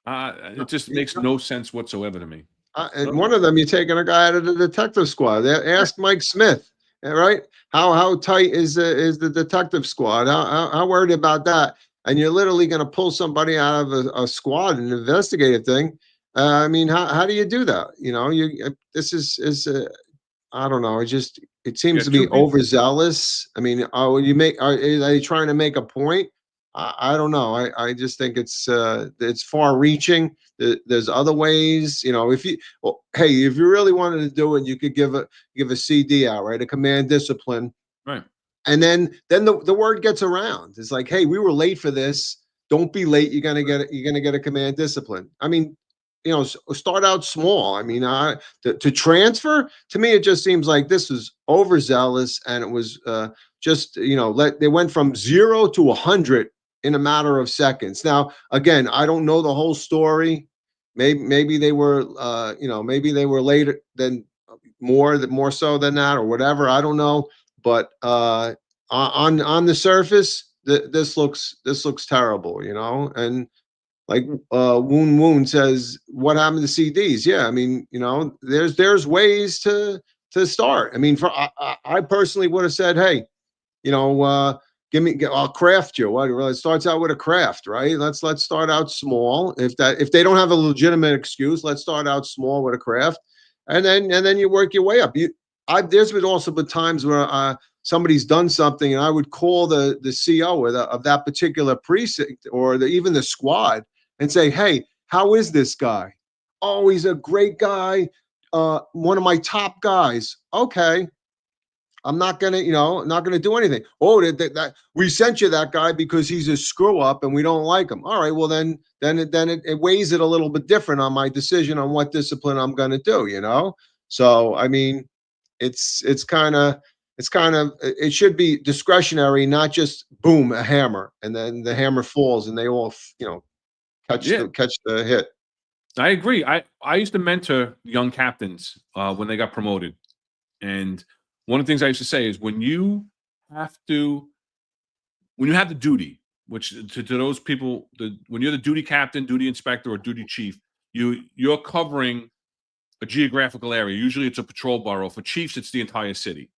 it just makes no sense whatsoever to me. And one of them, you're taking a guy out of the detective squad. Ask Mike Smith, right? How tight is the detective squad? How worried about that? And you're literally going to pull somebody out of a squad, an investigative thing. I mean, how do you do that? This is I don't know. It seems to be overzealous. I mean, are you trying to make a point? I don't know. I just think it's far reaching. There's other ways, if you really wanted to do it, you could give a CD out, right? A command discipline. Right. And then the word gets around. It's like, hey, we were late for this. Don't be late. You're gonna get a command discipline. I mean, start out small. I mean, to transfer, to me, it just seems like this was overzealous, and it was they went from 0 to 100 in a matter of seconds. Now, again, I don't know the whole story. Maybe they were, maybe they were later than more so than that, or whatever. I don't know. But on the surface, this looks terrible, and like Woon says, what happened to CDs? Yeah, I mean, there's ways to start. I mean, I personally would have said, hey, I'll craft you. Well, it starts out with a craft, right? Let's start out small. If they don't have a legitimate excuse, let's start out small with a craft, and then you work your way up. There's been also been times where somebody's done something, and I would call the CO of that particular precinct or even the squad and say, hey, how is this guy? Oh, he's a great guy. One of my top guys. Okay. I'm not gonna do anything. Oh, that we sent you that guy because he's a screw up and we don't like him. All right, well then it weighs it a little bit different on my decision on what discipline I'm gonna do. So I mean, it should be discretionary, not just boom, a hammer, and then the hammer falls and they all catch the hit. I agree. I used to mentor young captains when they got promoted, and one of the things I used to say is when you have the duty, which to those people, when you're the duty captain, duty inspector, or duty chief, you're covering a geographical area. Usually it's a patrol borough. For chiefs, it's the entire city.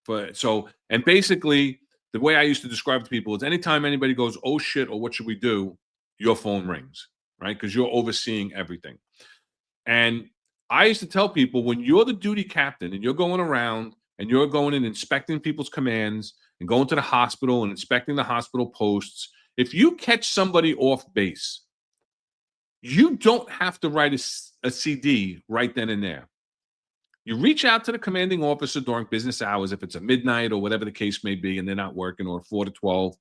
And basically, the way I used to describe it to people is anytime anybody goes, oh shit, or what should we do? Your phone rings, right? Because you're overseeing everything. And I used to tell people, when you're the duty captain and you're going around and you're going and inspecting people's commands and going to the hospital and inspecting the hospital posts, if you catch somebody off base, you don't have to write a CD right then and there. You reach out to the commanding officer during business hours, if it's a midnight or whatever the case may be, and they're not working, or 4 to 12.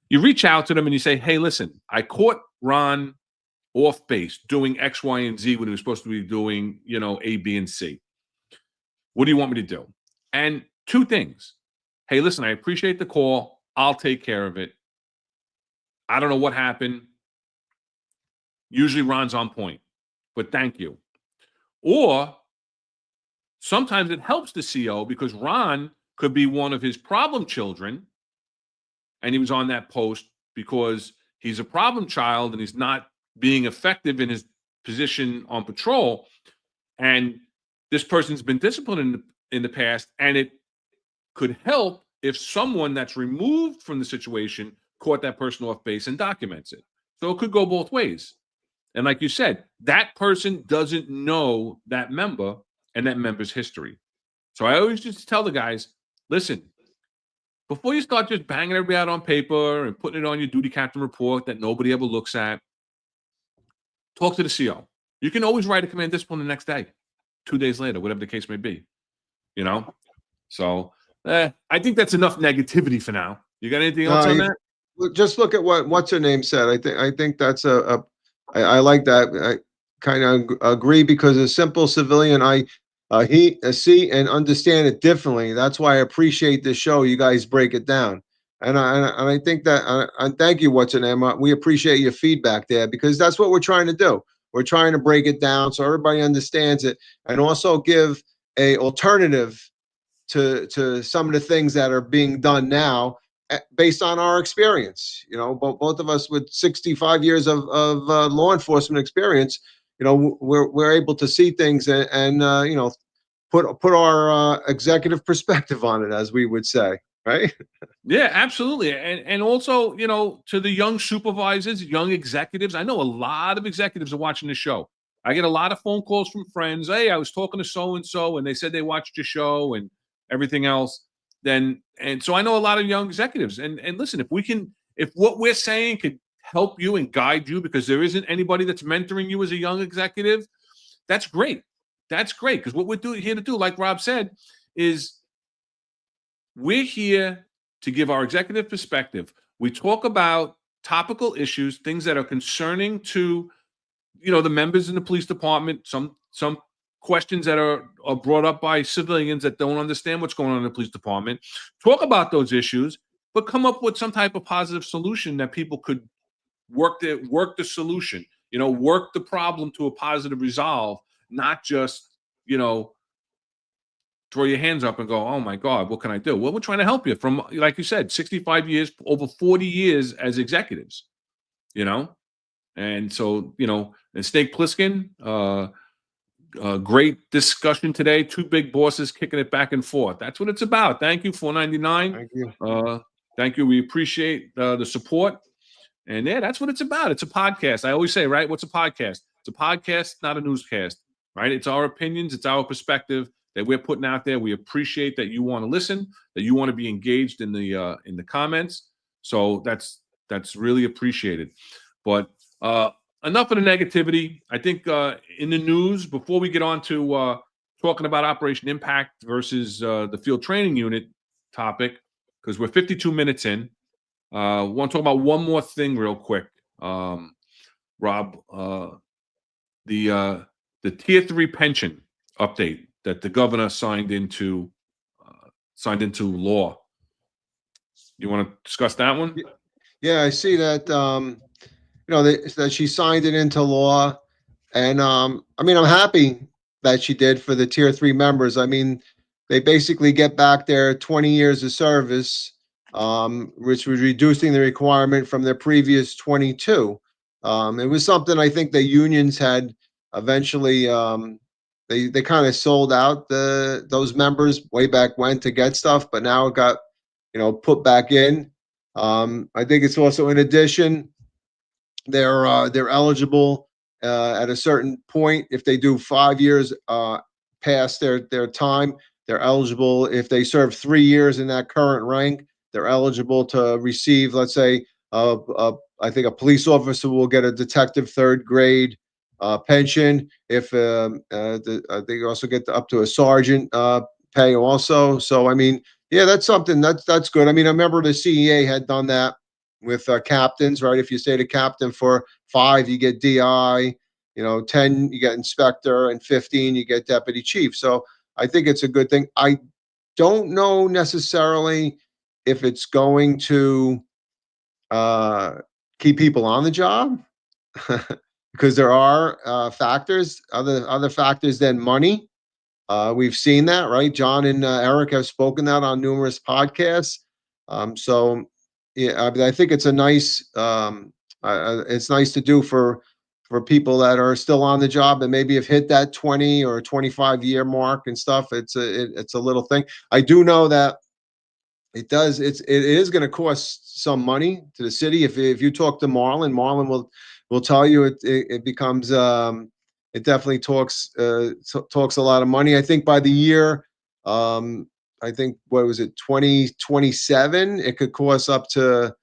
You reach out to them and you say, hey, listen, I caught Ron off base doing X, Y, and Z when he was supposed to be doing, A, B, and C. What do you want me to do? And 2 things. Hey, listen, I appreciate the call. I'll take care of it. I don't know what happened. Usually Ron's on point, but thank you. Or sometimes it helps the CO because Ron could be one of his problem children, and he was on that post because he's a problem child and he's not being effective in his position on patrol. And this person's been disciplined in the past, and it could help if someone that's removed from the situation caught that person off base and documents it. So it could go both ways. And like you said, that person doesn't know that member and that member's history. So I always just tell the guys, listen, before you start just banging everybody out on paper and putting it on your duty captain report that nobody ever looks at, talk to the CO. You can always write a command discipline the next day, 2 days later, whatever the case may be. So I think that's enough negativity for now. You got anything else on that? Just look at what's her name said. I think that's I like that. I kind of agree, because a simple civilian, I see and understand it differently. That's why I appreciate this show. You guys break it down, and I think that and thank you, what's her name. We appreciate your feedback there, because that's what we're trying to do. We're trying to break it down so everybody understands it, and also give a alternative to some of the things that are being done now, based on our experience. Both of us with 65 years of law enforcement experience, we're able to see things and put our executive perspective on it, as we would say, right? Yeah, absolutely. And also, to the young supervisors, young executives, I know a lot of executives are watching the show. I get a lot of phone calls from friends. Hey, I was talking to so-and-so and they said they watched your show and everything else. And so I know a lot of young executives. And listen, if what we're saying could help you and guide you, because there isn't anybody that's mentoring you as a young executive, that's great. That's great. Because what we're here to do, like Rob said, is we're here to give our executive perspective. We talk about topical issues, things that are concerning to, the members in the police department, some questions that are brought up by civilians that don't understand what's going on in the police department. Talk about those issues, but come up with some type of positive solution that people could work the solution, work the problem to a positive resolve, not just, throw your hands up and go, oh my God, what can I do? Well, we're trying to help you from, like you said, 65 years, over 40 years as executives, and so, and Snake Plissken, great discussion today. 2 big bosses kicking it back and forth. That's what it's about. Thank you, 499. Thank you. Thank you. We appreciate the support. And yeah, that's what it's about. It's a podcast. I always say, right? What's a podcast? It's a podcast, not a newscast, right? It's our opinions. It's our perspective that we're putting out there. We appreciate that you want to listen, that you want to be engaged in the comments. So that's really appreciated. But enough of the negativity. I think in the news, before we get on to talking about Operation Impact versus the field training unit topic, because we're 52 minutes in, want to talk about one more thing real quick, Rob. The Tier 3 pension update that the governor signed into law. You want to discuss that one? Yeah, I see that. That she signed it into law, and I'm happy that she did for the Tier 3 members. They basically get back their 20 years of service, which was reducing the requirement from their previous 22. It was something I think the unions had eventually. They kind of sold out those members way back when to get stuff, but now it got put back in. I think it's also, in addition, they're eligible at a certain point, if they do 5 years past their time, they're eligible. If they serve 3 years in that current rank, they're eligible to receive, let's say, I think a police officer will get a detective third grade pension. If they also get up to a sergeant pay also. So I mean, yeah, that's something that's good. I mean, I remember the CEA had done that with captains, right? If you stay the captain for 5, you get DI. 10 you get inspector, and 15 you get deputy chief. So I think it's a good thing. I don't know necessarily if it's going to keep people on the job because there are factors, other factors than money. We've seen that, right? John and Eric have spoken that on numerous podcasts. So yeah, I mean, I think it's a nice, it's nice to do for people that are still on the job and maybe have hit that 20 or 25-year mark and stuff. It's a little thing. I do know that it is going to cost some money to the city. If you talk to Marlon will tell you it becomes it definitely talks a lot of money. I think by the year, I think what was it, 2027, it could cost up to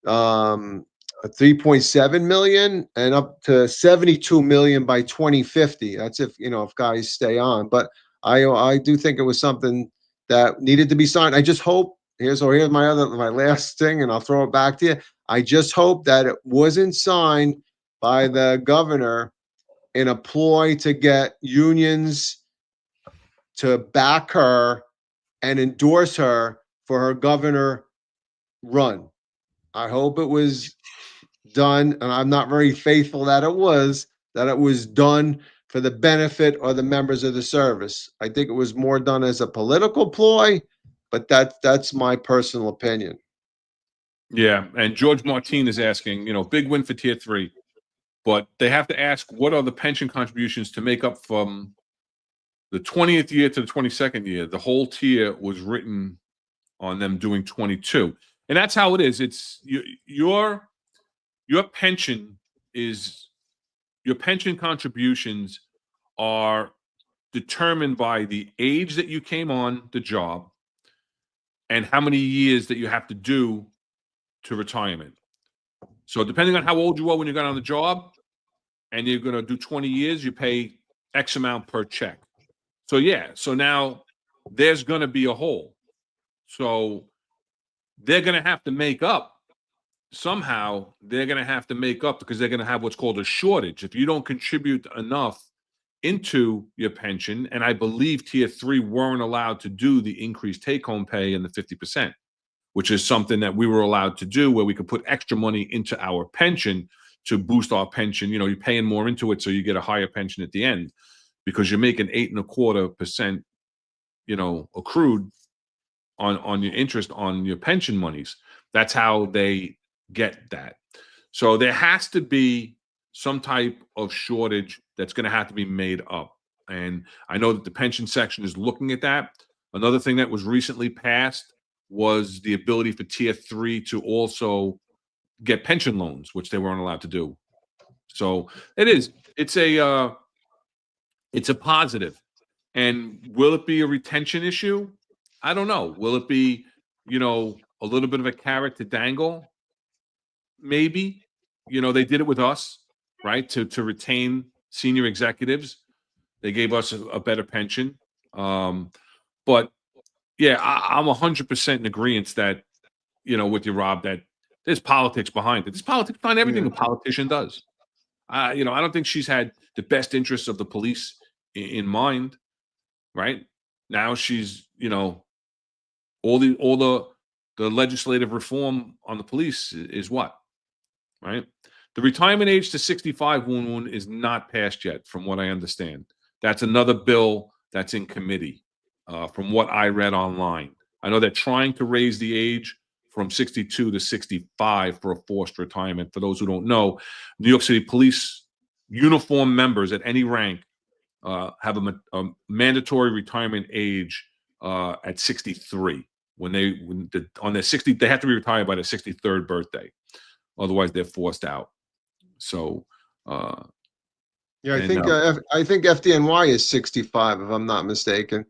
3.7 million and up to 72 million by 2050. That's if guys stay on. But I do think it was something that needed to be signed. I just hope here's my last thing, and I'll throw it back to you. I just hope that it wasn't signed by the governor in a ploy to get unions to back her and endorse her for her governor run. I hope it was done, and I'm not very faithful that it was done for the benefit of the members of the service. I think it was more done as a political ploy, but that's my personal opinion. Yeah, and George Martin is asking, big win for Tier 3, but they have to ask what are the pension contributions to make up from the 20th year to the 22nd year. The whole tier was written on them doing 22, and that's how it is. It's your pension contributions are determined by the age that you came on the job and how many years that you have to do to retirement. So depending on how old you are when you got on the job and you're going to do 20 years, you pay X amount per check. So yeah, so now there's going to be a hole. So they're going to have to make up. Somehow they're going to have to make up because they're going to have what's called a shortage. If you don't contribute enough into your pension, and I believe Tier 3 weren't allowed to do the increased take-home pay and the 50%, which is something that we were allowed to do where we could put extra money into our pension to boost our pension. You're paying more into it, so you get a higher pension at the end because you're making 8.25%, accrued on your interest on your pension monies. That's how they get that. So there has to be some type of shortage that's going to have to be made up. And I know that the pension section is looking at that. Another thing that was recently passed was the ability for Tier 3 to also get pension loans, which they weren't allowed to do. So it's a positive. And will it be a retention issue? I don't know. Will it be, a little bit of a carrot to dangle? Maybe. They did it with us, right? To retain senior executives. They gave us a better pension. But yeah, I'm 100% in agreement that, with you, Rob, that there's politics behind it. There's politics behind everything a politician does. I don't think she's had the best interests of the police in mind, right? Now she's, all the legislative reform on the police is what, right? The retirement age to 65 woon is not passed yet, from what I understand. That's another bill that's in committee, from what I read online. I know they're trying to raise the age from 62 to 65 for a forced retirement. For those who don't know, New York City Police uniform members at any rank have a mandatory retirement age at 63. On their 60, they have to be retired by their 63rd birthday. Otherwise, they're forced out. So Yeah, And I think FDNY is 65 if I'm not mistaken,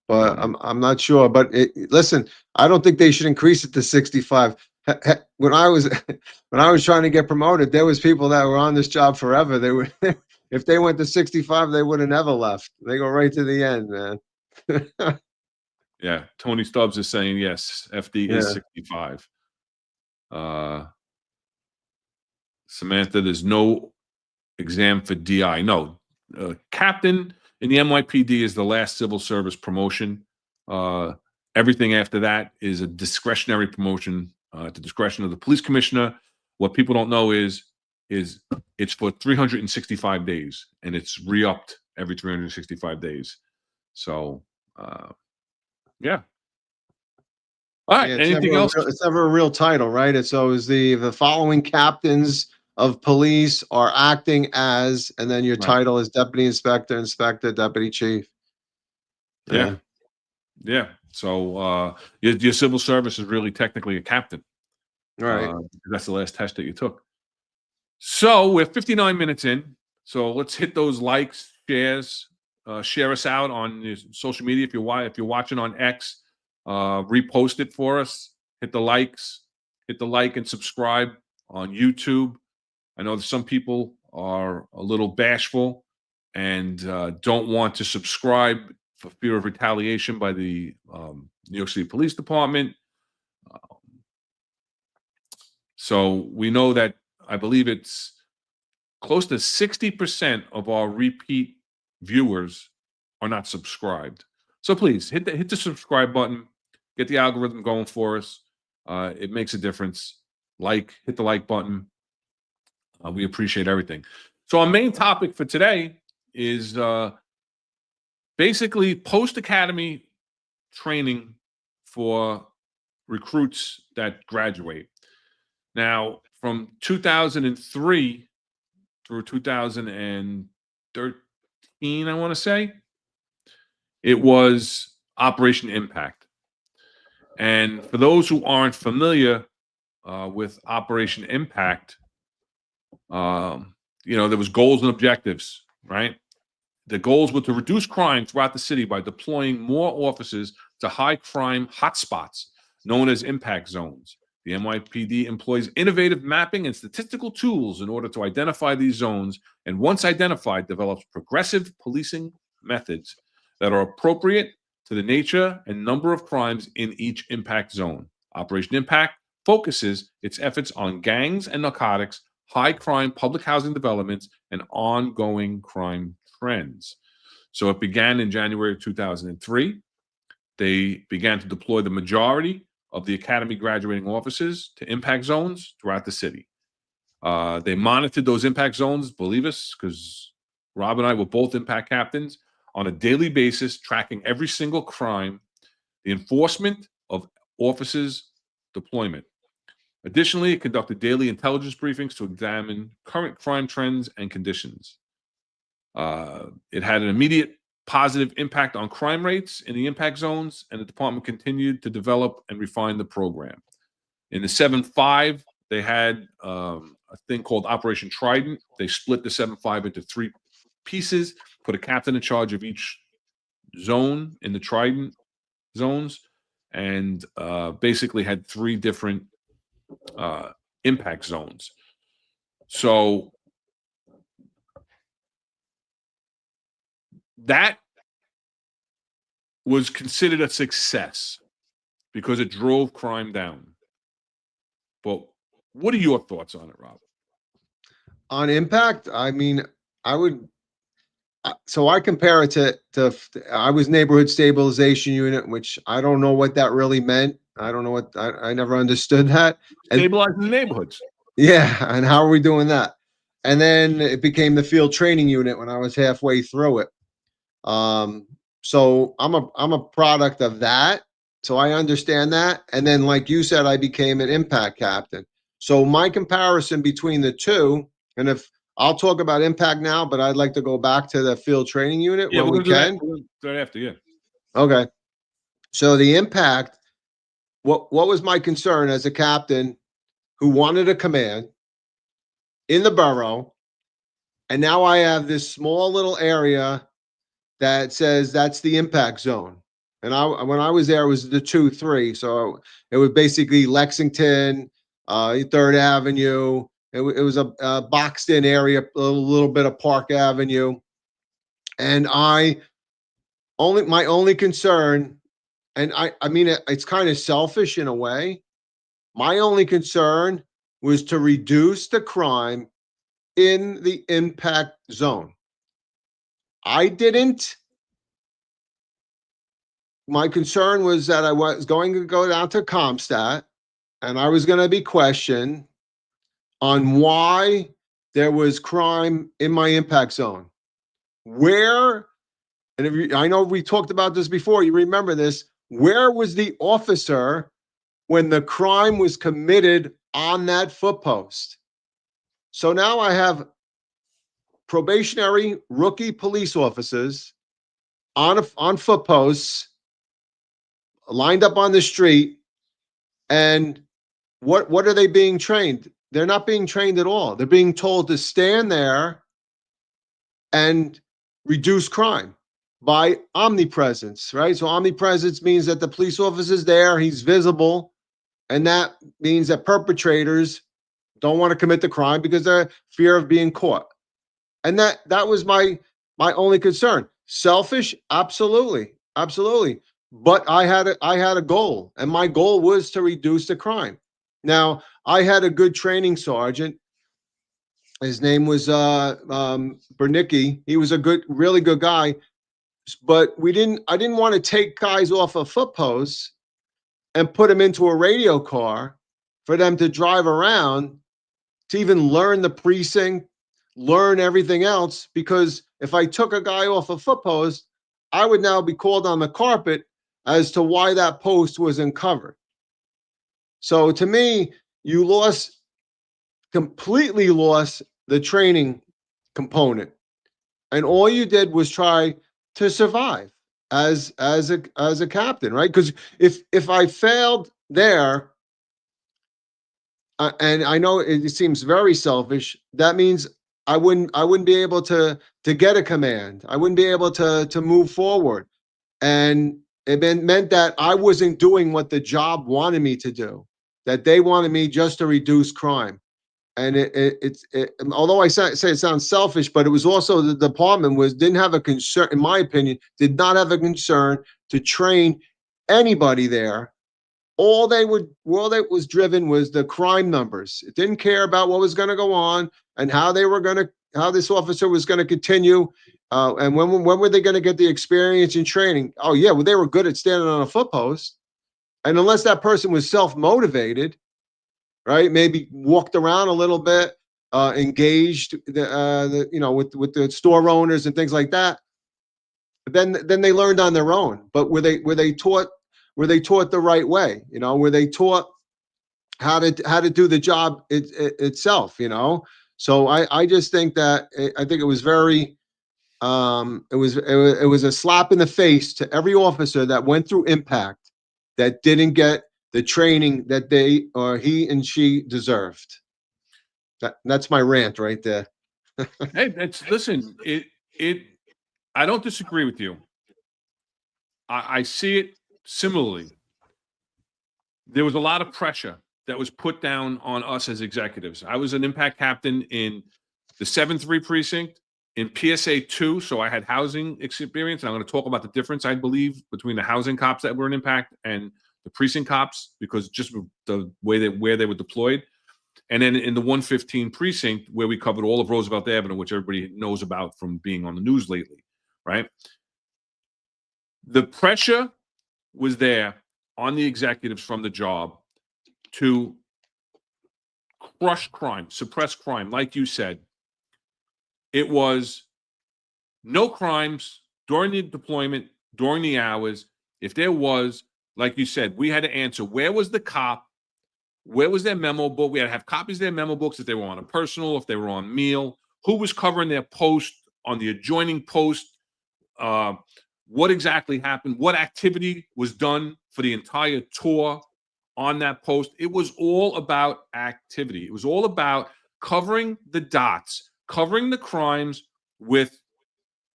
but um, I'm not sure. But listen, I don't think they should increase it to 65. When I was when I was trying to get promoted, there was people that were on this job forever. They were if they went to 65, they would have never left. They go right to the end, man. yeah, Tony Stubbs is saying yes, FD is Yeah. 65. Uh, Samantha, there's no exam for DI. No, captain in the NYPD is the last civil service promotion. Uh, Everything after that is a discretionary promotion at the discretion of the police commissioner. What people don't know is it's for 365 days, and it's re-upped every 365 days. So, yeah. All right. Yeah, Anything else? it's never a real title, right? It's always the following captains of police are acting as, and then your Right. title is deputy inspector, inspector, deputy chief. Yeah. Yeah. Yeah. So your civil service is really technically a captain. Right. That's the last test that you took. So we're 59 minutes in. So let's hit those likes, shares, share us out on your social media. If you're watching on X, repost it for us. Hit the like and subscribe on YouTube. I know that some people are a little bashful and don't want to subscribe for fear of retaliation by the New York City Police Department. So we know that I believe it's close to 60% of our repeat viewers are not subscribed. So please hit the subscribe button, get the algorithm going for us. It makes a difference. Hit the like button. We appreciate everything. So our main topic for today is basically post academy training for recruits that graduate. Now, from 2003 through 2013, I want to say, it was Operation Impact. And for those who aren't familiar with Operation Impact, there was goals and objectives, right? The goals were to reduce crime throughout the city by deploying more officers to high crime hotspots known as impact zones. The NYPD employs innovative mapping and statistical tools in order to identify these zones, and once identified, develops progressive policing methods that are appropriate to the nature and number of crimes in each impact zone. Operation Impact focuses its efforts on gangs and narcotics, high crime public housing developments, and ongoing crime trends. So it began in January of 2003. They began to deploy the majority of the academy graduating officers to impact zones throughout the city. They monitored those impact zones, believe us, because Rob and I were both impact captains, on a daily basis, tracking every single crime, the enforcement of officers' deployment. Additionally, it conducted daily intelligence briefings to examine current crime trends and conditions. It had an immediate positive impact on crime rates in the impact zones, and the department continued to develop and refine the program. In the 7-5, they had a thing called Operation Trident. They split the 7-5 into 3 pieces, put a captain in charge of each zone in the Trident zones, and basically had 3 different impact zones. So that was considered a success because it drove crime down. But what are your thoughts on it, Rob? On impact, I mean, I would. So I compare it to I was neighborhood stabilization unit, which I don't know what that really meant. I don't know what I never understood that. And Stabilizing the neighborhoods. yeah, and how are we doing that? And then it became the field training unit when I was halfway through it. So I'm a product of that. So I understand that. And then, like you said, I became an impact captain. So my comparison between the two, and if I'll talk about impact now, but I'd like to go back to the field training unit Yeah, when we're we gonna do that. can. We're gonna do that after, yeah. Okay. So the impact, what was my concern as a captain who wanted a command in the borough And now I have this small little area that says that's the impact zone. And when I was there, it was the 2-3. So it was basically Lexington, Third Avenue. It was a boxed in area, a little bit of Park Avenue. And my only concern, and I mean, it's kind of selfish in a way. My only concern was to reduce the crime in the impact zone. I didn't. My concern was that I was going to go down to Comstat and I was going to be questioned on why there was crime in my impact zone. Where, and I know we talked about this before, you remember this, where was the officer when the crime was committed on that foot post? So now I have probationary rookie police officers on foot posts lined up on the street, and what are they being trained? They're not being trained at all. They're being told to stand there and reduce crime by omnipresence, right? So omnipresence means that the police officer's there, he's visible, and that means that perpetrators don't want to commit the crime because they're fear of being caught. And that was my only concern. Selfish, absolutely, absolutely. But I had a goal, and my goal was to reduce the crime. Now, I had a good training sergeant. His name was Bernicki. He was a really good guy. But I didn't want to take guys off of foot posts and put them into a radio car for them to drive around to even learn the precinct, learn everything else. Because if I took a guy off a foot post, I would now be called on the carpet as to why that post was uncovered. So to me, you completely lost the training component, and all you did was try to survive as a captain, right? Because if I failed there, and I know it seems very selfish, that means I wouldn't be able to get a command. I wouldn't be able to move forward, and it meant that I wasn't doing what the job wanted me to do. That they wanted me just to reduce crime. And although I say it sounds selfish, but it was also the department didn't have a concern, in my opinion, did not have a concern to train anybody there. All that was driven was the crime numbers. It didn't care about what was going to go on and how this officer was going to continue, and when were they going to get the experience and training. Oh yeah, well, they were good at standing on a foot post, and unless that person was self-motivated, right? Maybe walked around a little bit, engaged with the store owners and things like that. Then they learned on their own. But were they taught the right way? Were they taught how to do the job itself? So I just think that I think it was very it was a slap in the face to every officer that went through impact that didn't get the training that they or he and she deserved. That's my rant right there. Hey, listen, I don't disagree with you. I see it similarly. There was a lot of pressure that was put down on us as executives. I was an impact captain in the 7-3 precinct, in PSA 2, so I had housing experience, and I'm going to talk about the difference, I believe, between the housing cops that were in impact and the precinct cops, because just the way where they were deployed. And then in the 115 precinct, where we covered all of Roosevelt Avenue, which everybody knows about from being on the news lately, right? The pressure was there on the executives from the job to crush crime, suppress crime. Like you said, it was no crimes during the deployment, during the hours. If there was, like you said, we had to answer, where was the cop? Where was their memo book? We had to have copies of their memo books if they were on a personal, if they were on meal, who was covering their post on the adjoining post, what exactly happened, what activity was done for the entire tour on that post. It was all about activity. It was all about covering the dots covering the crimes with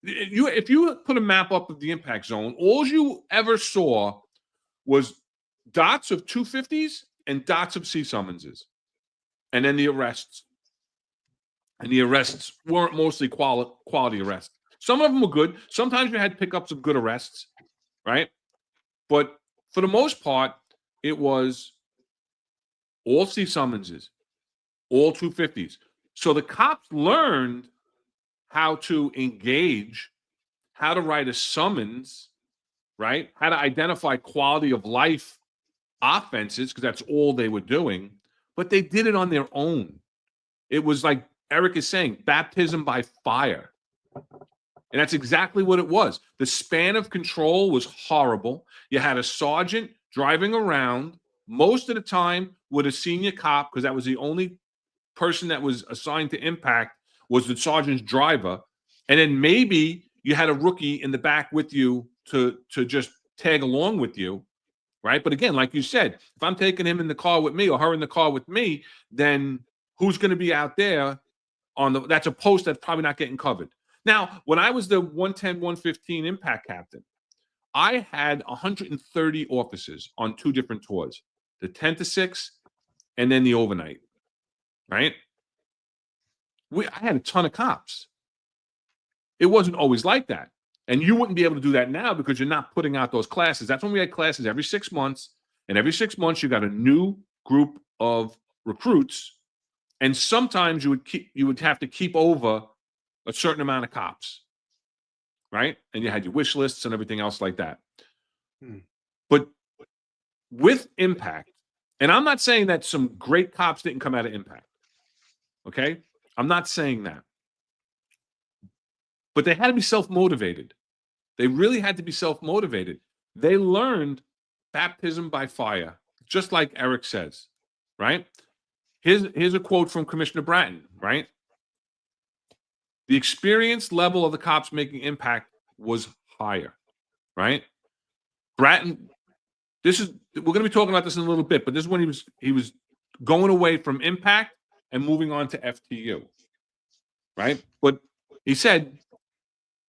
you. If you put a map up of the impact zone, all you ever saw was dots of 250s and dots of C summonses, and then the arrests. And the arrests weren't mostly quality arrests. Some of them were good. Sometimes you had pickups of good arrests, right? But for the most part, it was all C summonses, all 250s. So the cops learned how to engage, how to write a summons, right? How to identify quality of life offenses, because that's all they were doing. But they did it on their own. It was like Eric is saying, baptism by fire. And that's exactly what it was. The span of control was horrible. You had a sergeant driving around most of the time with a senior cop, because that was the only person that was assigned to impact was the sergeant's driver. And then maybe you had a rookie in the back with you to just tag along with you, right? But again, like you said, if I'm taking him in the car with me or her in the car with me, then who's going to be out there that's a post that's probably not getting covered. Now, when I was the 110, 115 impact captain, I had 130 officers on 2 different tours, the 10 to 6 and then the overnight, right? I had a ton of cops. It wasn't always like that. And you wouldn't be able to do that now because you're not putting out those classes. That's when we had classes every 6 months. And every 6 months, you got a new group of recruits. And sometimes you would have to keep over a certain amount of cops, right? And you had your wish lists and everything else like that. But with impact, and I'm not saying that some great cops didn't come out of impact, okay? I'm not saying that. But they had to be self-motivated. They really had to be self-motivated. They learned baptism by fire, just like Eric says, right? Here's a quote from Commissioner Bratton, right? The experience level of the cops making impact was higher, right? Bratton, we're going to be talking about this in a little bit, but this is when he was going away from impact and moving on to FTU, right? But he said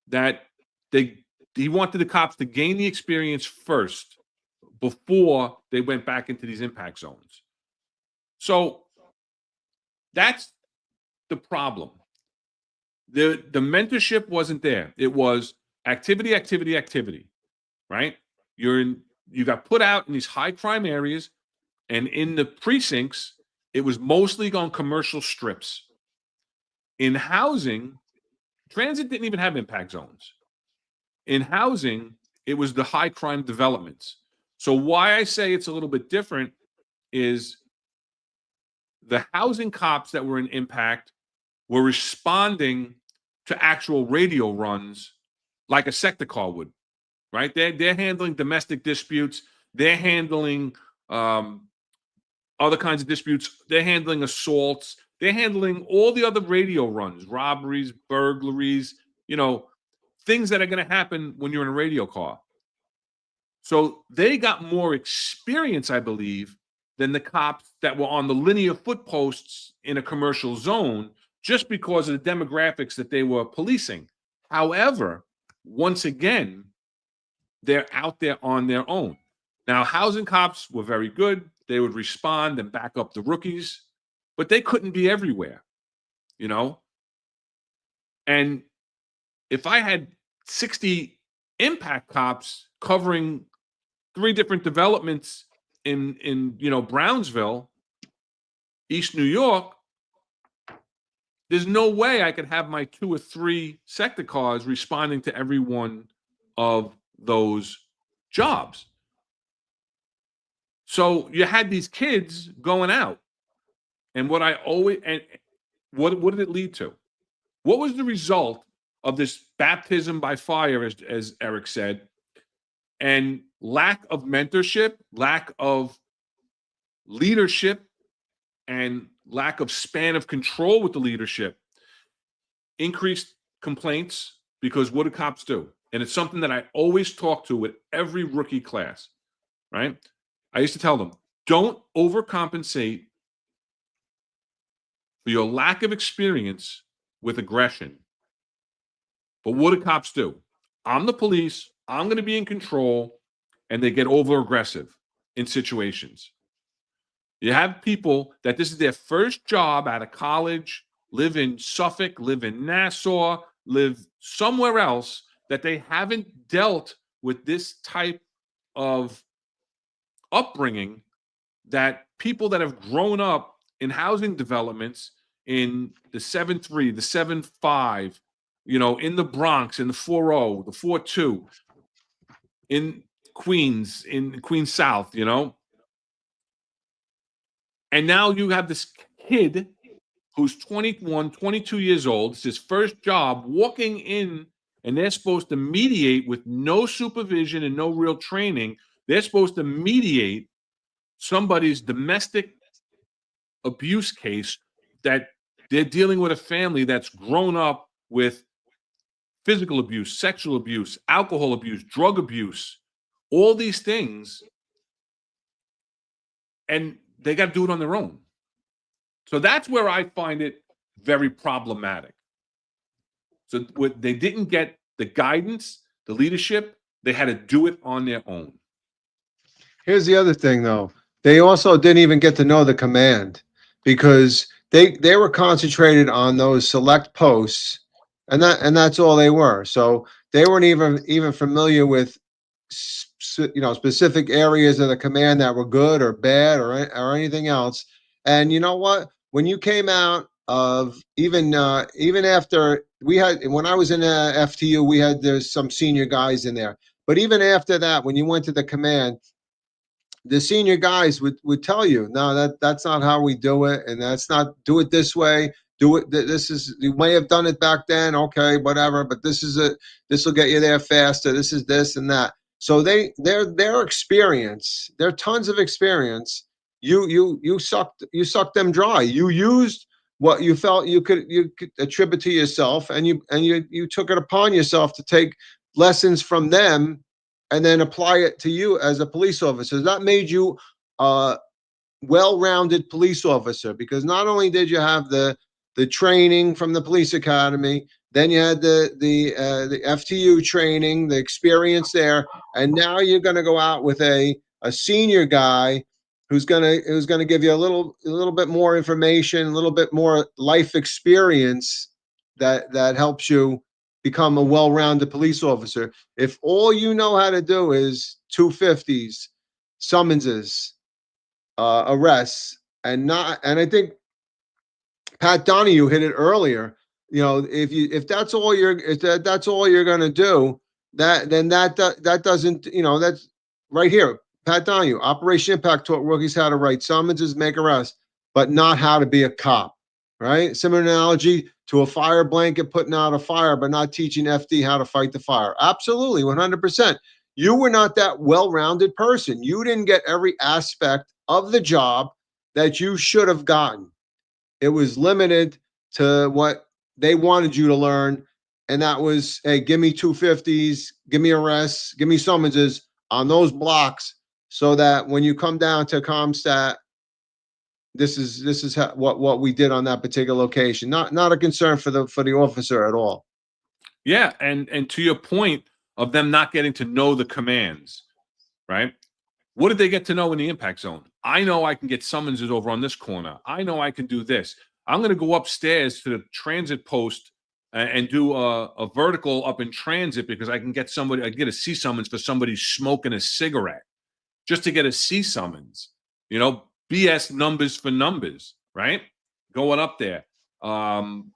that he wanted the cops to gain the experience first before they went back into these impact zones. So that's the problem. The mentorship wasn't there. It was activity, activity, activity, right? You got put out in these high crime areas, and in the precincts, it was mostly on commercial strips. In housing, transit didn't even have impact zones. In housing, it was the high crime developments. So why I say it's a little bit different is the housing cops that were in impact were responding to actual radio runs like a sector car would, right? They're handling domestic disputes. They're handling other kinds of disputes. They're handling assaults. They're handling all the other radio runs, robberies, burglaries, things that are going to happen when you're in a radio car. So they got more experience, I believe, than the cops that were on the linear foot posts in a commercial zone, just because of the demographics that they were policing. However, once again, they're out there on their own. Now, housing cops were very good. They would respond and back up the rookies, but they couldn't be everywhere, And if I had 60 impact cops covering 3 different developments in Brownsville, East New York, there's no way I could have my 2 or 3 sector cars responding to every one of those jobs. So you had these kids going out, and what did it lead to? What was the result of this baptism by fire, as Eric said, and lack of mentorship, lack of leadership, and lack of span of control with the leadership? Increased complaints, because what do cops do? And it's something that I always talk to with every rookie class, right? I used to tell them, don't overcompensate for your lack of experience with aggression. But what do cops do? I'm the police. I'm going to be in control. And they get over aggressive in situations. You have people that this is their first job out of college, live in Suffolk, live in Nassau, live somewhere else, that they haven't dealt with this type of upbringing, that people that have grown up in housing developments in the 7-3, the 7-5, in the Bronx, in the 4-0, the 4-2, in Queens South, And now you have this kid who's 21, 22 years old. It's his first job, walking in, and they're supposed to mediate with no supervision and no real training. They're supposed to mediate somebody's domestic abuse case, that they're dealing with a family that's grown up with physical abuse, sexual abuse, alcohol abuse, drug abuse, all these things, and they got to do it on their own. So that's where I find it very problematic. So they didn't get the guidance, the leadership. They had to do it on their own. Here's the other thing, though. They also didn't even get to know the command, because they were concentrated on those select posts, and that's all they were. So they weren't even familiar with specific areas of the command that were good or bad or anything else. And you know what? When you came out of even after when I was in FTU, there's some senior guys in there. But even after that, when you went to the command, the senior guys would tell you, no, that's not how we do it, and that's not, do it this way. Do it. This is, you may have done it back then, okay, whatever, but this will get you there faster. This is this and that. So their experience, their tons of experience. You sucked them dry. You used what you felt you could attribute to yourself, and you took it upon yourself to take lessons from them and then apply it to you as a police officer. That made you a well-rounded police officer, because not only did you have the training from the police academy, then you had the FTU training, the experience there, and now you're going to go out with a senior guy who's going to give you a little bit more information, a little bit more life experience that helps you become a well-rounded police officer. If all you know how to do is 250s, summonses, arrests, and I think Pat Donahue hit it earlier. If that's all you're going to do, that doesn't, that's right here. Pat Donahue, Operation Impact taught rookies how to write summonses, make arrests, but not how to be a cop. Right? Similar analogy to a fire blanket putting out a fire, but not teaching FD how to fight the fire. Absolutely, 100%. You were not that well-rounded person. You didn't get every aspect of the job that you should have gotten. It was limited to what they wanted you to learn, and that was, hey, give me 250s, give me arrests, give me summonses on those blocks, so that when you come down to CompStat, this is what we did on that particular location. Not a concern for the officer at all. Yeah, and to your point of them not getting to know the commands, right? What did they get to know in the impact zone? I know I can get summonses over on this corner. I know I can do this. I'm going to go upstairs to the transit post and do a vertical up in transit, because I can get a C summons for somebody smoking a cigarette, just to get a C summons. BS numbers for numbers, right? Going up there. And,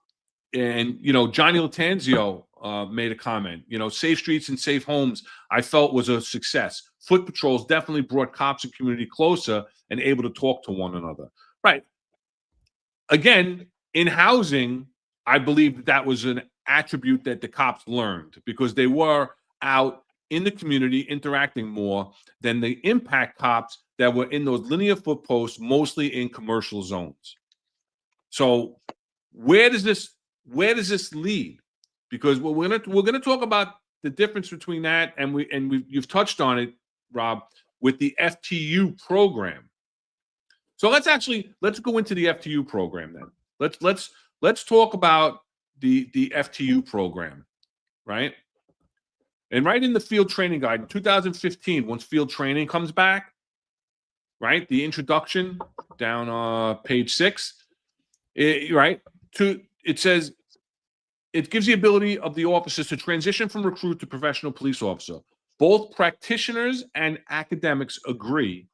Johnny Latanzio made a comment, safe streets and safe homes, I felt was a success. Foot patrols definitely brought cops and community closer and able to talk to one another. Right. Again, in housing, I believe that was an attribute that the cops learned, because they were out in the community interacting more than the impact cops that were in those linear foot posts, mostly in commercial zones. So where does this lead? Because we're gonna talk about the difference between that and you've touched on it, Rob, with the FTU program. So let's go into the FTU program then. Let's talk about the FTU program, right? And right in the field training guide in 2015, once field training comes back, right? The introduction down page 6, right? It says it gives the ability of the officers to transition from recruit to professional police officer. Both practitioners and academics agree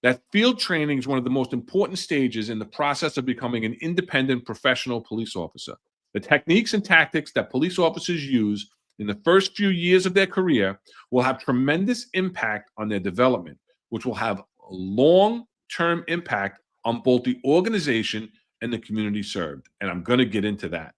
that field training is one of the most important stages in the process of becoming an independent professional police officer. The techniques and tactics that police officers use in the first few years of their career will have tremendous impact on their development, which will have a long-term impact on both the organization and the community served. And I'm going to get into that.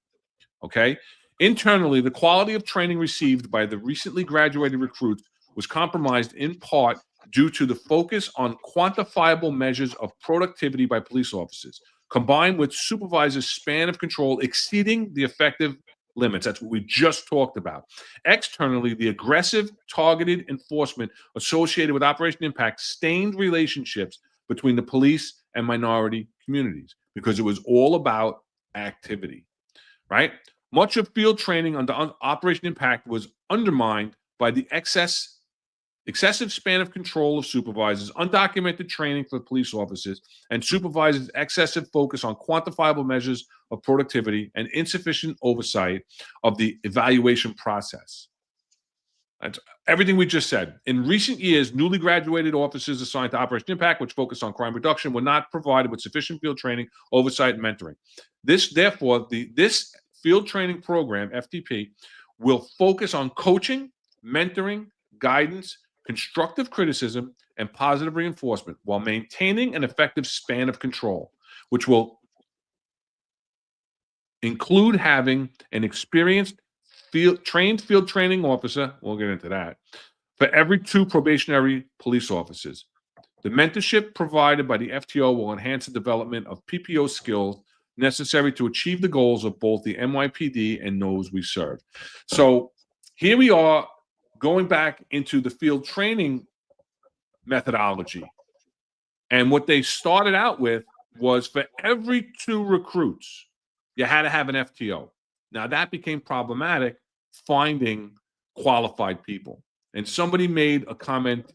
Okay? Internally, the quality of training received by the recently graduated recruits was compromised in part due to the focus on quantifiable measures of productivity by police officers, combined with supervisors' span of control exceeding the effective limits. That's what we just talked about. Externally, the aggressive, targeted enforcement associated with Operation Impact stained relationships between the police and minority communities because it was all about activity, right? Much of field training under Operation Impact was undermined by the excessive span of control of supervisors, undocumented training for police officers, and supervisors' excessive focus on quantifiable measures of productivity and insufficient oversight of the evaluation process. That's everything we just said. In recent years, newly graduated officers assigned to Operation Impact, which focused on crime reduction, were not provided with sufficient field training, oversight, and mentoring. This field training program, FTP, will focus on coaching, mentoring, guidance, constructive criticism, and positive reinforcement while maintaining an effective span of control, which will include having an experienced trained field training officer, we'll get into that, for every 2 probationary police officers. The mentorship provided by the FTO will enhance the development of PPO skills necessary to achieve the goals of both the NYPD and those we serve. So here we are going back into the field training methodology. And what they started out with was for every 2 recruits, you had to have an FTO. Now that became problematic, finding qualified people. And somebody made a comment,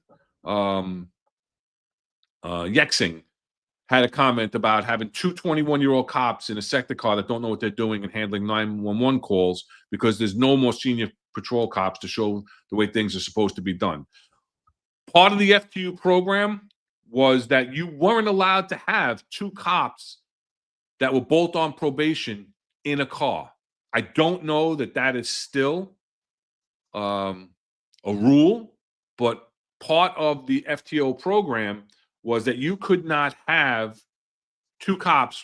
Yexing had a comment about having 2 21-year-old cops in a sector car that don't know what they're doing and handling 911 calls because there's no more senior patrol cops to show the way things are supposed to be done. Part of the FTU program was that you weren't allowed to have 2 cops that were both on probation in a car. I don't know that that is still a rule, but part of the FTO program was that you could not have 2 cops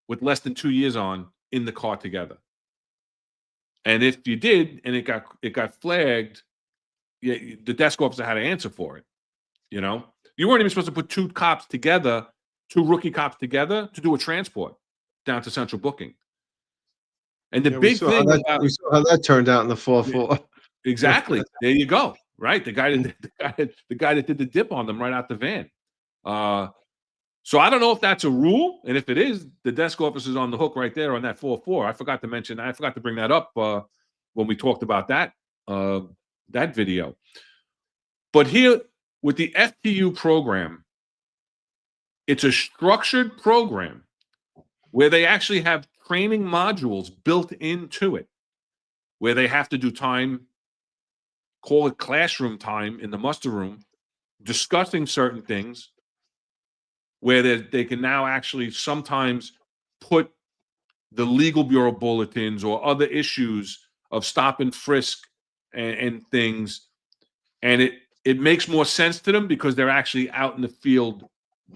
with less than 2 years on in the car together. And if you did, and it got flagged, the desk officer had to answer for it. You know, you weren't even supposed to put 2 cops together, 2 rookie cops together to do a transport down to central booking. And the big thing we saw how that turned out in the 4-4. Exactly. There you go. Right. The guy that did the dip on them right out the van. So I don't know if that's a rule, and if it is, the desk officer's on the hook right there on that 4-4. I forgot to bring that up when we talked about that video. But here with the FTU program, it's a structured program where they actually have training modules built into it, where they have to do time, call it classroom time in the muster room, discussing certain things, where they can now actually sometimes put the legal bureau bulletins or other issues of stop and frisk and things, and it makes more sense to them because they're actually out in the field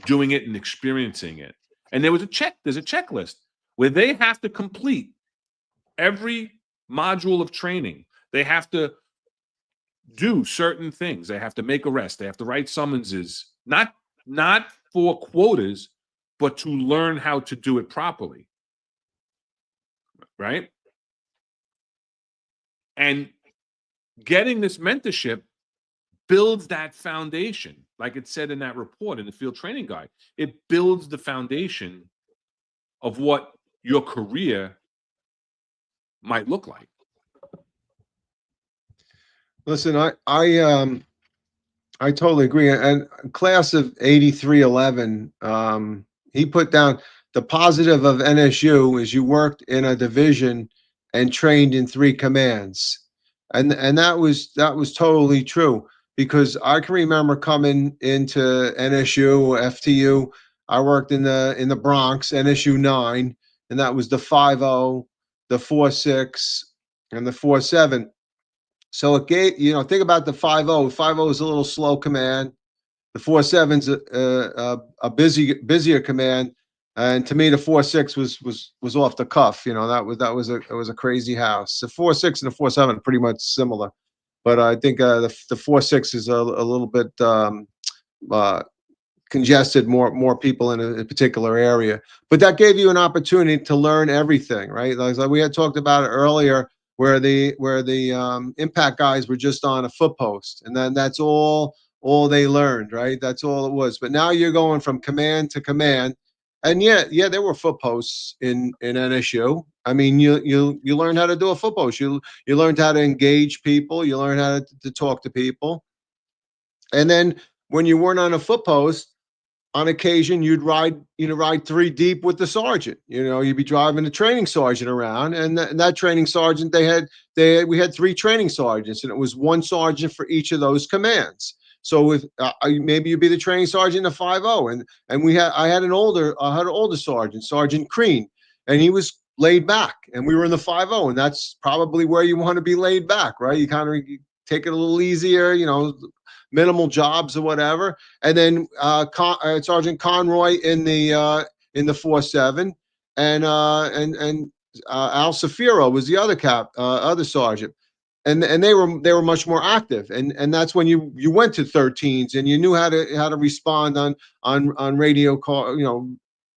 doing it and experiencing it. And there's a checklist where they have to complete every module of training. They have to do certain things. They have to make arrests. They have to write summonses, not for quotas, but to learn how to do it properly. Right? And getting this mentorship builds that foundation. Like it said in that report in the field training guide, it builds the foundation of what your career might look like. Listen, I totally agree. And class of 8311, he put down the positive of NSU is you worked in a division and trained in 3 commands. And that was totally true because I can remember coming into NSU, FTU. I worked in the Bronx, NSU 9, and that was the 50, the 46, and the 47. So it gave, think about the 50. 50 is a little slow command. The 47's a busier command, and to me, the 46 was off the cuff. That was a crazy house. The 46 and the 47 are pretty much similar, but I think the 46 is a little bit uh, congested, more people in a particular area. But that gave you an opportunity to learn everything, right? Like we had talked about it earlier, where the impact guys were just on a foot post, and then that's all they learned, right? That's all it was. But now you're going from command to command, and yeah, there were foot posts in NSU. I mean, you learned how to do a foot post. You learned how to engage people. You learned how to talk to people, and then when you weren't on a foot post, on occasion you'd ride 3 deep with the sergeant. You'd be driving the training sergeant around, and that training sergeant, we had 3 training sergeants, and it was 1 sergeant for each of those commands. So if maybe you'd be the training sergeant of 50, and I had an older sergeant, Sergeant Crean, and he was laid back, and we were in the 50, and that's probably where you want to be laid back, right? You kind of take it a little easier, minimal jobs or whatever. And then Sergeant Conroy in the 47, and Al Safiro was the other sergeant, and they were much more active, and that's when you went to 13s and you knew how to respond on radio call,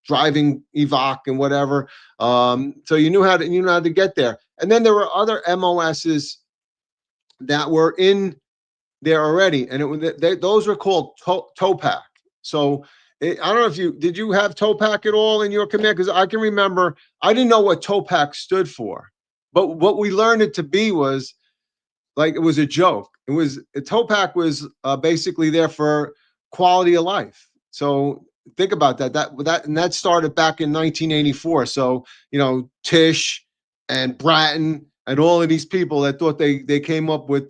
driving evac and whatever. So you knew how to get there. And then there were other MOSs that were in there already, and those were called TOPAC. So I don't know if did you have TOPAC at all in your command? Because I can remember I didn't know what TOPAC stood for, but what we learned it to be was like it was a joke. TOPAC was basically there for quality of life. So think about that. That started back in 1984. So Tish and Bratton and all of these people that thought they came up with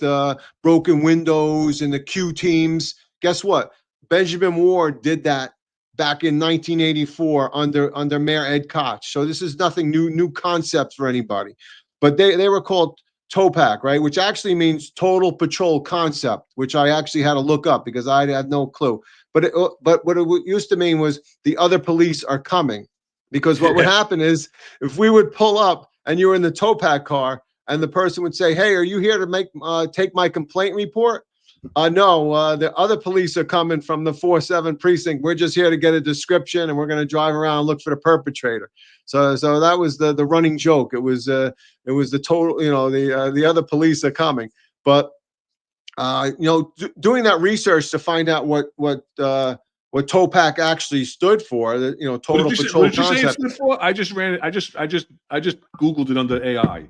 broken windows and the Q teams. Guess what? Benjamin Ward did that back in 1984 under Mayor Ed Koch. So this is nothing new concept for anybody. But they were called TOPAC, right? Which actually means Total Patrol Concept, which I actually had to look up because I had no clue. But what it used to mean was the other police are coming. Because what would happen is if we would pull up and you were in the TOPAC car, and the person would say, "Hey, are you here to take my complaint report?" No, the other police are coming from the 47 precinct. We're just here to get a description, and we're going to drive around and look for the perpetrator. So that was the running joke. It was the total, the other police are coming. But doing that research to find out what TOPAC actually stood for, Total Patrol Concept. What did you say it stood for? I just ran it. I just Googled it under AI.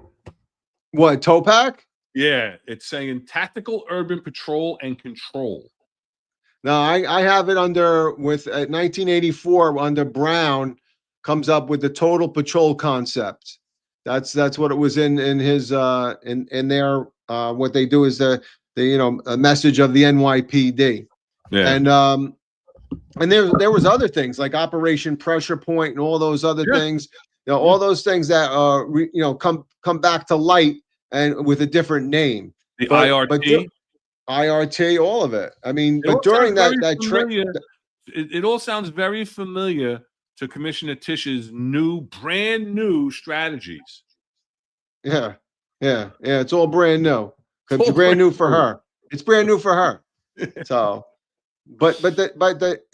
What, TOPAC? Yeah, it's saying Tactical Urban Patrol and Control. No, I have it under 1984 under Brown comes up with the Total Patrol Concept. That's what it was in his in their what they do is the a message of the NYPD. Yeah. And there was other things like Operation Pressure Point and all those other things. All those things that come back to light and with a different name. IRT, IRT, all of it. I mean, but during that it all sounds very familiar to Commissioner Tish's brand new strategies. Yeah. It's all brand new. It's brand new for her. It's brand new for her. So.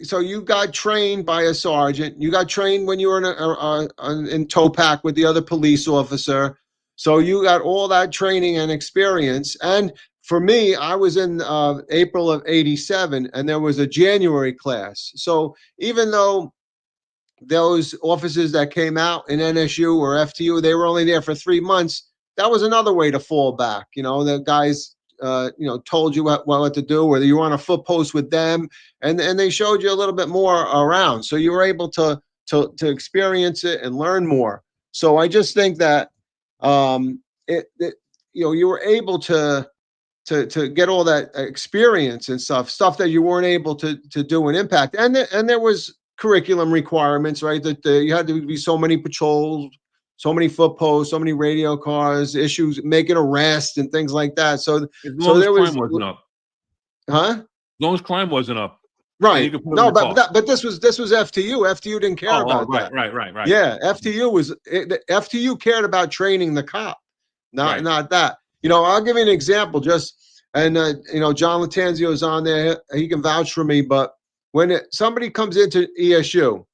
So you got trained by a sergeant. You got trained when you were in TOPAC with the other police officer. So you got all that training and experience. And for me, I was in April of '87, and there was a January class. So even though those officers that came out in NSU or FTU, they were only there for 3 months, that was another way to fall back. The guys, told you what to do, whether you were on a foot post with them, and they showed you a little bit more around, so you were able to experience it and learn more. So I just think that you were able to get all that experience and stuff that you weren't able to do in Impact, and there was curriculum requirements, right? That you had to be so many patrols, so many foot posts, so many radio cars, issues, making arrests and things like that. So As long as there crime was, wasn't up. huh? As long as crime wasn't up, then you Right. could put them No, in the but car. but this was FTU. FTU didn't care about Right, that. right. Yeah, the FTU cared about training the cop, Right. not that. I'll give you an example. And John Latanzio's on there. He can vouch for me. But when somebody comes into ESU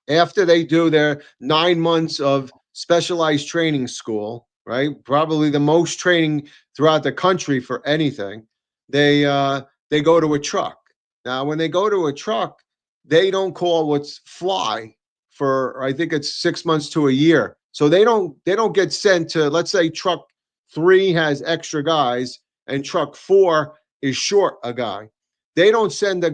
after they do their 9 months of specialized training school, right? Probably the most training throughout the country for anything. They go to a truck. Now, when they go to a truck, they don't call what's fly for, I think it's 6 months to a year. So they don't get sent to, let's say truck 3 has extra guys and truck 4 is short a guy. They don't send a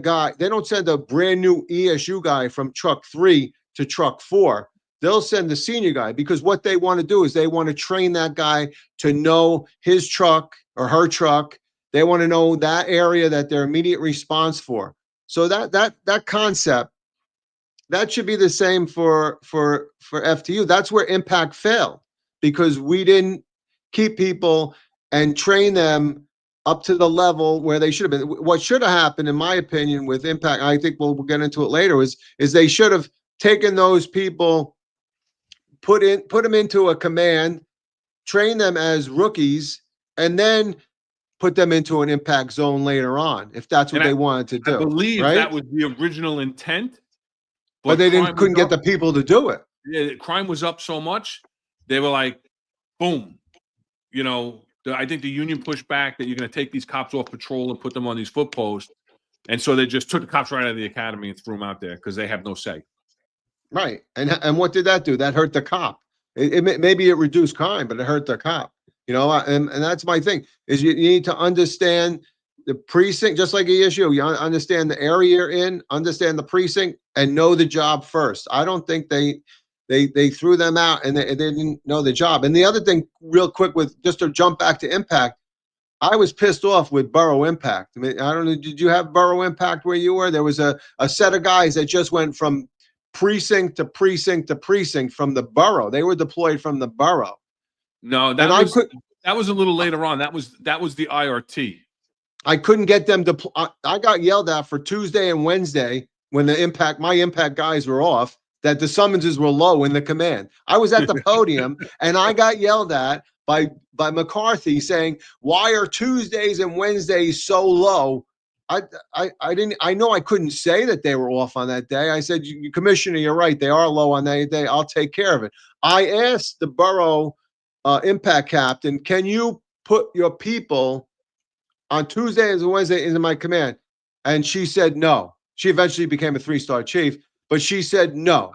brand new ESU guy from truck 3 to truck 4. They'll send the senior guy, because what they want to do is they want to train that guy to know his truck or her truck. They want to know that area that they're immediate response for. So that concept, that should be the same for FTU. That's where Impact failed, because we didn't keep people and train them up to the level where they should have been. What should have happened, in my opinion, with Impact, I think we'll get into it later, is they should have taken those people, put them into a command, train them as rookies, and then put them into an impact zone later on, if that's what they wanted to do. I believe right? that was the original intent, But they couldn't get the people to do it. Yeah, crime was up so much, they were like, boom. I think the union pushed back that you're going to take these cops off patrol and put them on these foot posts. And so they just took the cops right out of the academy and threw them out there because they have no say. Right. And what did that do? That hurt the cop. Maybe it reduced crime, but it hurt the cop. And that's my thing, is you need to understand the precinct, just like ESU. You understand the area you're in, understand the precinct, and know the job first. I don't think they threw them out and they didn't know the job. And the other thing, real quick, with just to jump back to Impact, I was pissed off with Borough Impact. I mean, I don't know, did you have Borough Impact where you were? There was a set of guys that just went from precinct to precinct to precinct from the borough. They were deployed from the borough. No, that was a little later on. That was the IRT. I couldn't get them to. I got yelled at for Tuesday and Wednesday when my impact guys were off, that the summonses were low in the command. I was at the podium and I got yelled at by McCarthy saying, "Why are Tuesdays and Wednesdays so low?" I know I couldn't say that they were off on that day. I said, "Commissioner, you're right. They are low on that day. I'll take care of it." I asked the borough impact captain, "Can you put your people on Tuesdays and Wednesdays in my command?" And she said no. She eventually became a 3-star chief, but she said no.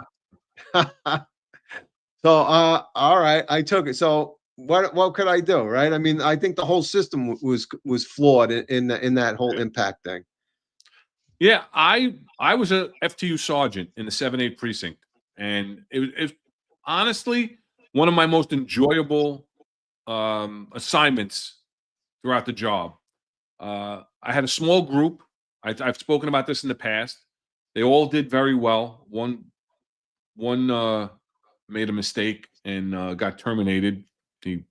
So, all right, I took it. So what could I do, right? I mean, I think the whole system was flawed in that whole impact thing. Yeah, I was a FTU sergeant in the 7-8 precinct, and it honestly one of my most enjoyable assignments throughout the job. I had a small group. I've spoken about this in the past. They all did very well. One made a mistake and got terminated. He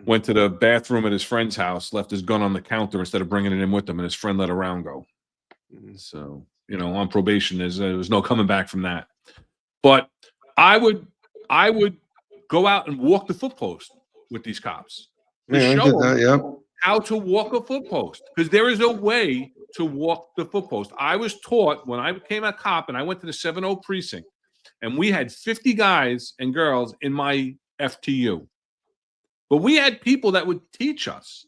went to the bathroom at his friend's house, left his gun on the counter instead of bringing it in with him, and his friend let a round go. So, on probation, there was no coming back from that. But I would go out and walk the foot post with these cops to show them how to walk a foot post, because there is a way to walk the foot post. I was taught when I became a cop and I went to the 7-0 precinct, and we had 50 guys and girls in my FTU. But we had people that would teach us.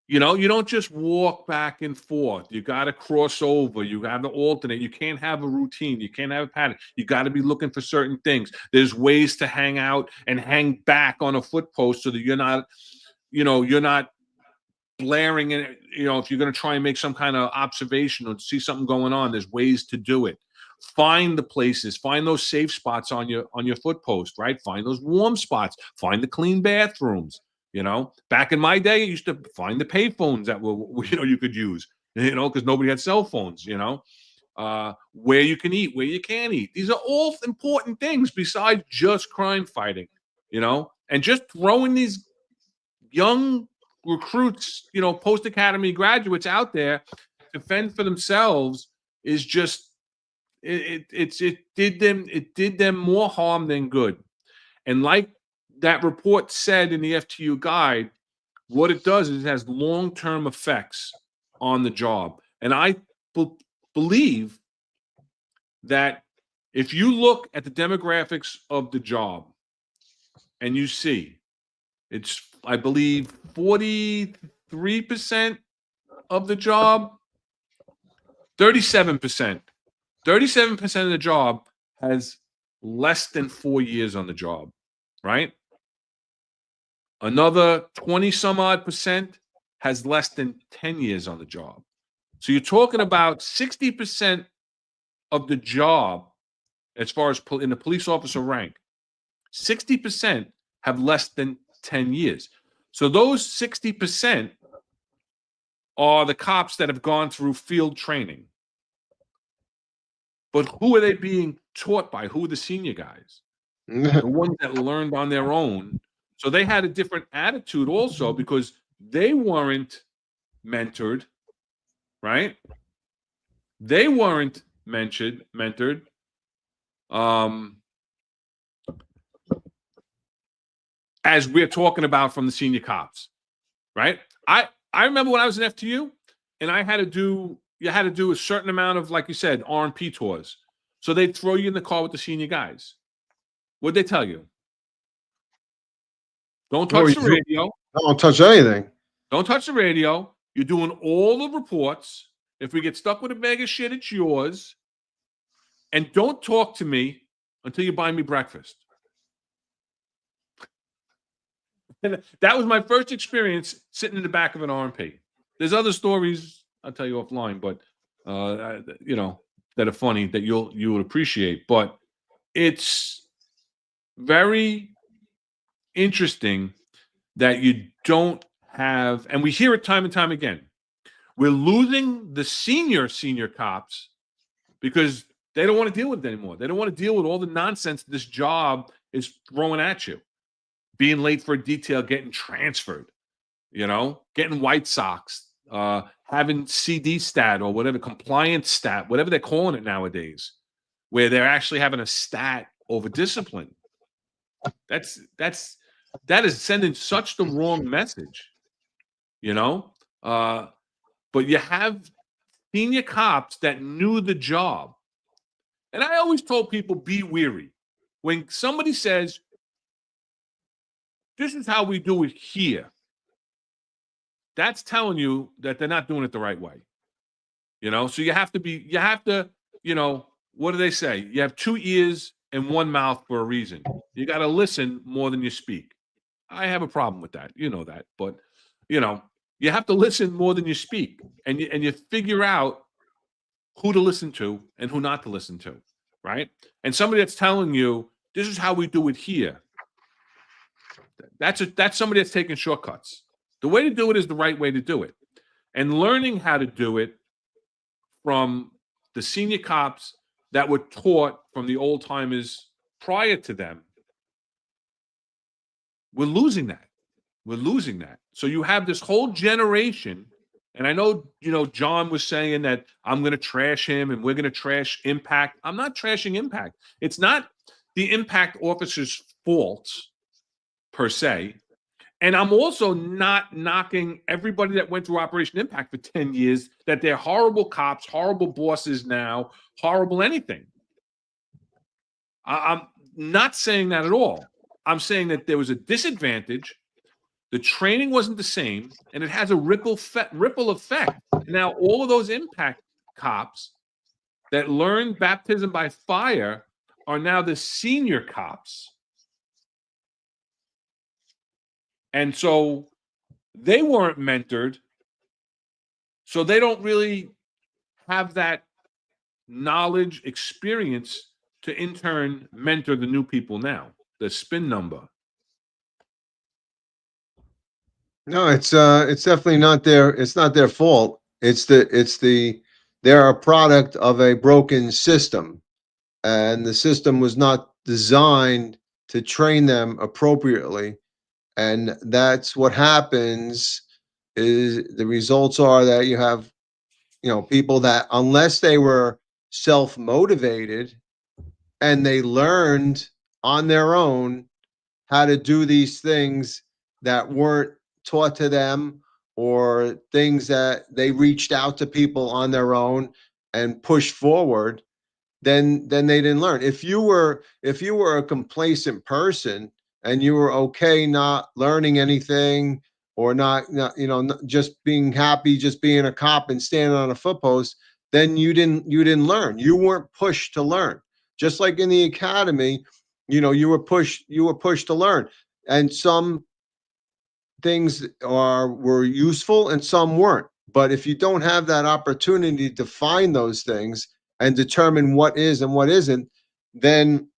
You know, you don't just walk back and forth. You got to cross over. You got to alternate. You can't have a routine. You can't have a pattern. You got to be looking for certain things. There's ways to hang out and hang back on a foot post so that you're not, you're not blaring it. If you're going to try and make some kind of observation or see something going on, there's ways to do it. Find the places, find those safe spots on your foot post, right? Find those warm spots, find the clean bathrooms. Back in my day, I used to find the payphones that were, you could use, because nobody had cell phones, where you can eat, where you can't eat. These are all important things besides just crime fighting, and just throwing these young recruits, post-academy graduates out there to fend for themselves is just, it did them more harm than good. And like that report said in the FTU guide, what it does is it has long-term effects on the job. And I believe that if you look at the demographics of the job and you see it's, I believe, 43% of the job, 37% of the job has less than 4 years on the job, right? Another 20 some odd percent has less than 10 years on the job. So you're talking about 60% of the job, as far as in the police officer rank, 60% have less than 10 years. So those 60% are the cops that have gone through field training. But who are they being taught by? Who are the senior guys? The ones that learned on their own. So they had a different attitude also because they weren't mentored, right? They weren't mentored. As we're talking about from the senior cops, right? I remember when I was in FTU and you had to do a certain amount of, like you said, R&P tours. So they'd throw you in the car with the senior guys. What'd they tell you? Don't touch the radio. Don't touch anything. Don't touch the radio. You're doing all the reports. If we get stuck with a bag of shit, it's yours. And don't talk to me until you buy me breakfast. And that was my first experience sitting in the back of an R&P. There's other stories I'll tell you offline, but that are funny that you would appreciate. But it's very interesting that you don't have, and we hear it time and time again. We're losing the senior cops because they don't want to deal with it anymore. They don't want to deal with all the nonsense this job is throwing at you. Being late for a detail, getting transferred, getting White Sox, having CD stat or whatever, compliance stat, whatever they're calling it nowadays, where they're actually having a stat over discipline. That is sending such the wrong message, but you have senior cops that knew the job. And I always told people, be weary. When somebody says, this is how we do it here, that's telling you that they're not doing it the right way. So you have to, what do they say? You have 2 ears and 1 mouth for a reason. You got to listen more than you speak. I have a problem with that. You know that. But, you have to listen more than you speak. And you figure out who to listen to and who not to listen to, right? And somebody that's telling you, this is how we do it here, that's somebody that's taking shortcuts. The way to do it is the right way to do it. And learning how to do it from the senior cops that were taught from the old timers prior to them, we're losing that. We're losing that. So you have this whole generation, and I know, John was saying that I'm going to trash him and we're going to trash Impact. I'm not trashing Impact. It's not the Impact officers' fault per se. And I'm also not knocking everybody that went through Operation Impact for 10 years, that they're horrible cops, horrible bosses now, horrible anything. I'm not saying that at all. I'm saying that there was a disadvantage. the training wasn't the same, and it has a ripple effect. Now, all of those impact cops that learned baptism by fire are now the senior cops. And so they weren't mentored, so they don't really have that knowledge, experience to in turn mentor the new people now. The spin number. No, it's definitely not it's not their fault. They're a product of a broken system, and the system was not designed to train them appropriately. And that's what happens is the results are that you have, people that unless they were self-motivated and they learned on their own how to do these things that weren't taught to them, or things that they reached out to people on their own and pushed forward, then they didn't learn. If you were a complacent person and you were okay not learning anything, or not just being happy, just being a cop and standing on a foot post, then you didn't learn. You weren't pushed to learn. Just like in the academy, you were pushed to learn. And some things were useful and some weren't. But if you don't have that opportunity to find those things and determine what is and what isn't, then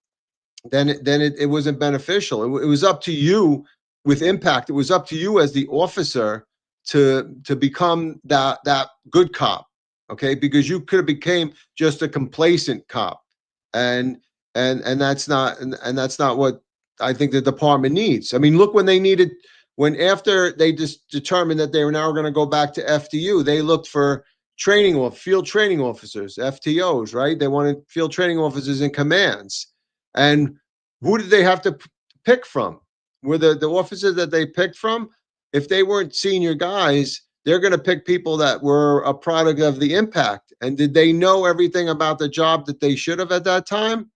it wasn't beneficial. It was up to you with impact. It was up to you as the officer to become that good cop, okay? Because you could have became just a complacent cop, and that's not what I think the department needs. I mean, look, when after they just determined that they were now going to go back to FTU, they looked for field training officers, FTOs, right? They wanted field training officers in commands. And who did they have to pick from? Were the officers that they picked from, if they weren't senior guys, they're going to pick people that were a product of the impact. And did they know everything about the job that they should have at that time?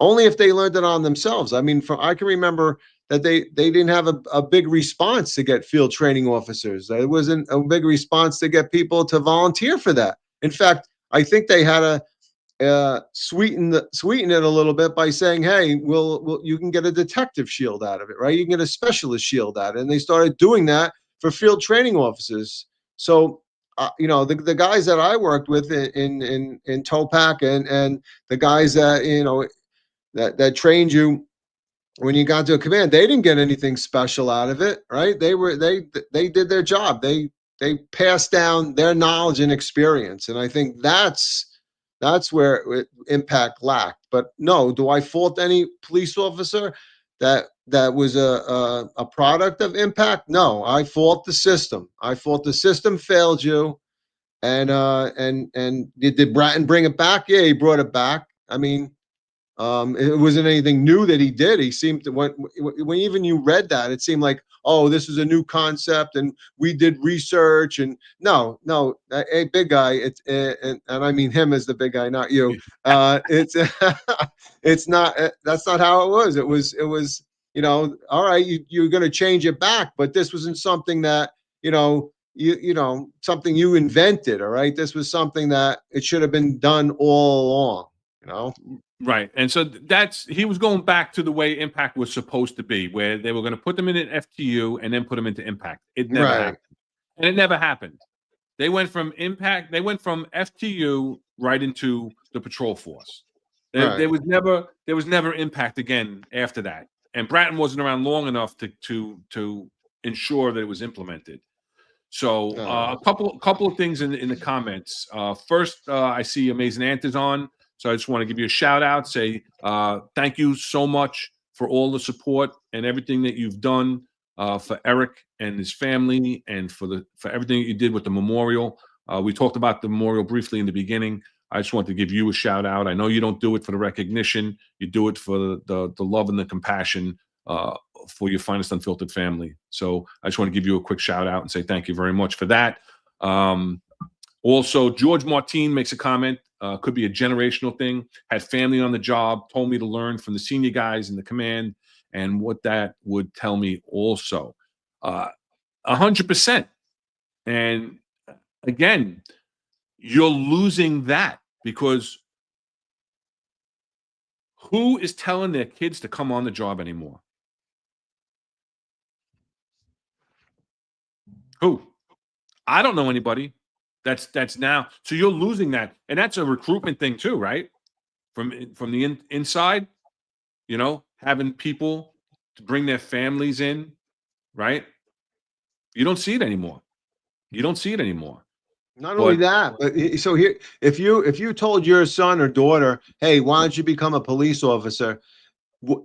Only if they learned it on themselves. I mean, I can remember that they didn't have a big response to get field training officers. It wasn't a big response to get people to volunteer for that. In fact, I think they had sweeten it a little bit by saying, "Hey, you can get a detective shield out of it, right? You can get a specialist shield out of it." And they started doing that for field training officers. So, the guys that I worked with in Topac, and the guys that that trained you when you got to a command, they didn't get anything special out of it, right? They did their job. They passed down their knowledge and experience, and I think that's where impact lacked. But no, do I fault any police officer that was a product of impact? No, I fault the system. I fault the system failed you. And did Bratton bring it back? Yeah, he brought it back. I mean, it wasn't anything new that he did. He seemed to, when even you read that, it seemed like, oh, this is a new concept, and we did research. And no, hey, big guy, and I mean him as the big guy, not you. It's it's not. That's not how it was. It was. All right, you're going to change it back, but this wasn't something that something you invented. All right, this was something that it should have been done all along. Right. And so he was going back to the way impact was supposed to be, where they were going to put them in an FTU and then put them into impact. It never happened. And it never happened. They went from FTU right into the patrol force. There was never impact again after that. And Bratton wasn't around long enough to ensure that it was implemented. So a couple of things in the comments. First, I see Amazing Ant is on. So I just want to give you a shout out, say thank you so much for all the support and everything that you've done for Eric and his family, and for everything that you did with the memorial. We talked about the memorial briefly in the beginning. I just want to give you a shout out. I know you don't do it for the recognition. You do it for the love and the compassion for your finest unfiltered family. So I just want to give you a quick shout out and say thank you very much for that. Also, George Martin makes a comment. Could be a generational thing. Had family on the job, told me to learn from the senior guys in the command, and what that would tell me also. 100%. And again, you're losing that because who is telling their kids to come on the job anymore? Who? I don't know anybody that's now. So you're losing that, and that's a recruitment thing too, right? From the inside, having people to bring their families in, right? You don't see it anymore. You don't see it anymore. Not only But that, but so here, if you told your son or daughter, "Hey, why don't you become a police officer?"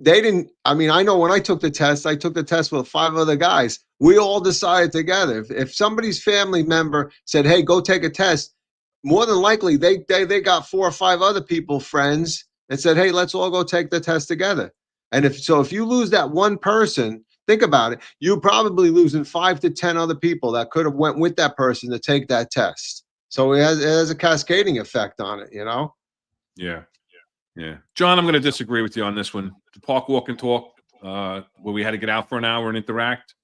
They didn't. I mean, I know when I took the test with 5 other guys. We all decided together. If somebody's family member said, "Hey, go take a test," more than likely they got 4 or 5 other people, friends, and said, "Hey, let's all go take the test together." And if you lose that one person, think about it. You're probably losing 5 to 10 other people that could have went with that person to take that test. So it has a cascading effect on it, yeah. Yeah. John, I'm going to disagree with you on this one. The park walk and talk, where we had to get out for an hour and interact.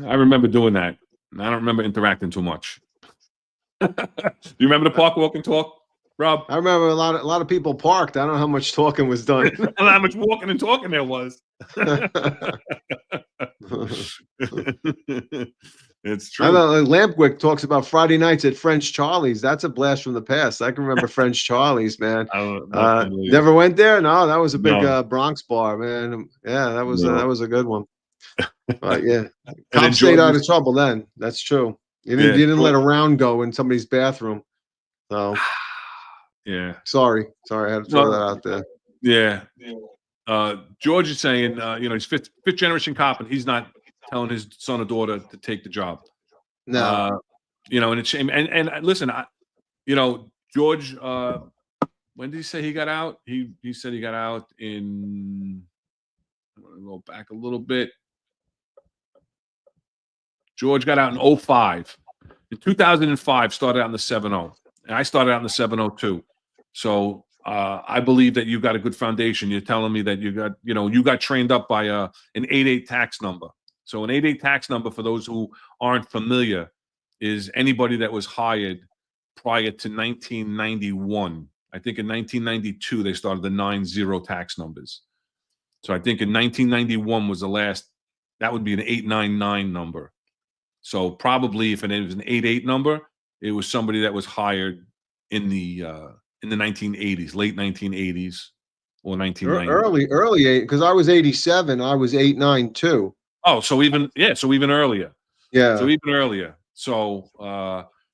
I remember doing that. I don't remember interacting too much. Do you remember the park walk and talk, Rob? I remember a lot of people parked. I don't know how much talking was done. I don't know how much walking and talking there was. It's true. I know Lampwick talks about Friday nights at French Charlie's. That's a blast from the past. I can remember French Charlie's, man. Never went there. No, that was a big Bronx bar, man. Yeah, that was a good one. But yeah, cops stayed out of trouble then. That's true. You didn't let a round go in somebody's bathroom. So yeah, sorry, I had to throw that out there. Yeah. George is saying, he's fifth generation cop, and he's not telling his son or daughter to take the job. No, and it's shame. And listen, George, when did he say he got out? He said he got out in. I'm going to go back a little bit. George got out in 2005. In 2005, started out in the 7-0. And I started out in the 702. So I believe that you got a good foundation. You're telling me that you got trained up by an 88 tax number. So an 88 tax number, for those who aren't familiar, is anybody that was hired prior to 1991. I think in 1992 they started the 90 tax numbers. So I think in 1991 was the last. That would be an 899 number. So probably if it was an 88 number, it was somebody that was hired in the 1980s, late 1980s or 1990s. Early 8, because I was 87. I was 89 too. Oh, so even earlier. Yeah. So even earlier. So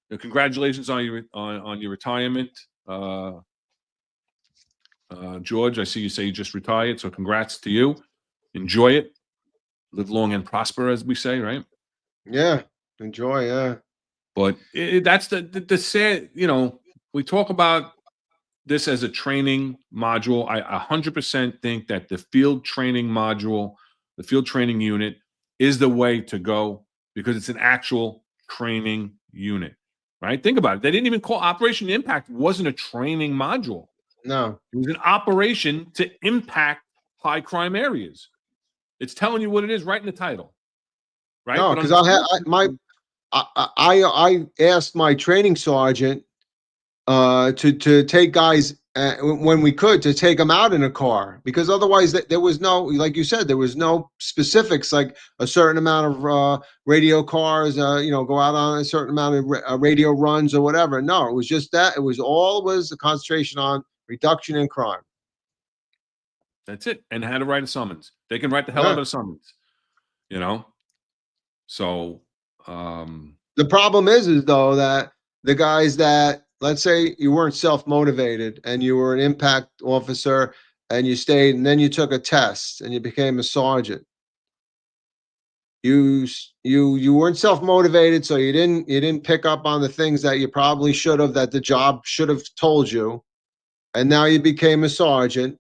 congratulations on your retirement, George. I see you say you just retired. So congrats to you. Enjoy it. Live long and prosper, as we say, right? Yeah. Enjoy. Yeah. But that's the sad. We talk about this as a training module. I 100% think that the field training module, the field training unit, is the way to go, because it's an actual training unit, right? Think about it. They didn't even call Operation Impact. Wasn't a training module. No, it was an operation to impact high crime areas. It's telling you what it is right in the title, right? No, because I asked my training sergeant to take guys when we could, to take them out in a car, because otherwise there was no, like you said, there was no specifics, like a certain amount of radio cars, go out on a certain amount of radio runs or whatever. No, it was just that. It was the concentration on reduction in crime. That's it. And how to write a summons. They can write the hell out of a summons, So the problem is though that the guys that, let's say you weren't self-motivated and you were an impact officer and you stayed and then you took a test and you became a sergeant. You weren't self-motivated, so you didn't pick up on the things that you probably should have, that the job should have told you. And now you became a sergeant.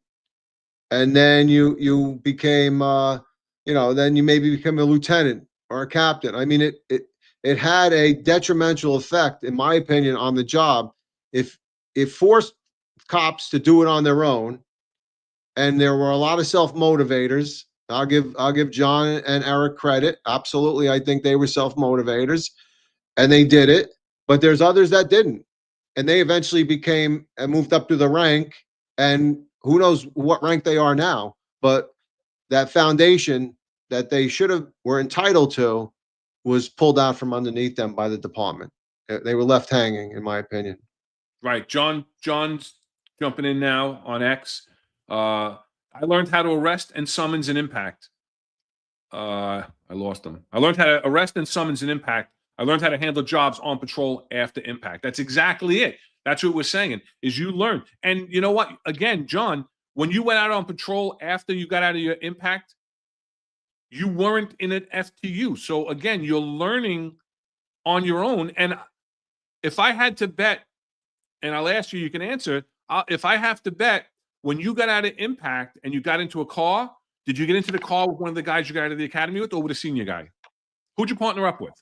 And then you became then you maybe become a lieutenant or a captain. I mean, it had a detrimental effect, in my opinion, on the job. If it forced cops to do it on their own, and there were a lot of self-motivators, I'll give John and Eric credit. Absolutely. I think they were self-motivators and they did it, but there's others that didn't. And they eventually became and moved up to the rank, and who knows what rank they are now. But that foundation that they were entitled to was pulled out from underneath them by the department. They were left hanging, in my opinion. Right. John's jumping in now on X. I learned how to arrest and summons an impact. I lost them. I learned how to arrest and summons an impact. I learned how to handle jobs on patrol after impact. That's exactly it. That's what we're saying, is you learn. And you know what? Again, John, when you went out on patrol after you got out of your impact, you weren't in an FTU. So again, you're learning on your own. And if I had to bet, and I'll ask you, you can answer, if I have to bet, when you got out of impact and you got into a car, did you get into the car with one of the guys you got out of the academy with, or with a senior guy? Who'd you partner up with?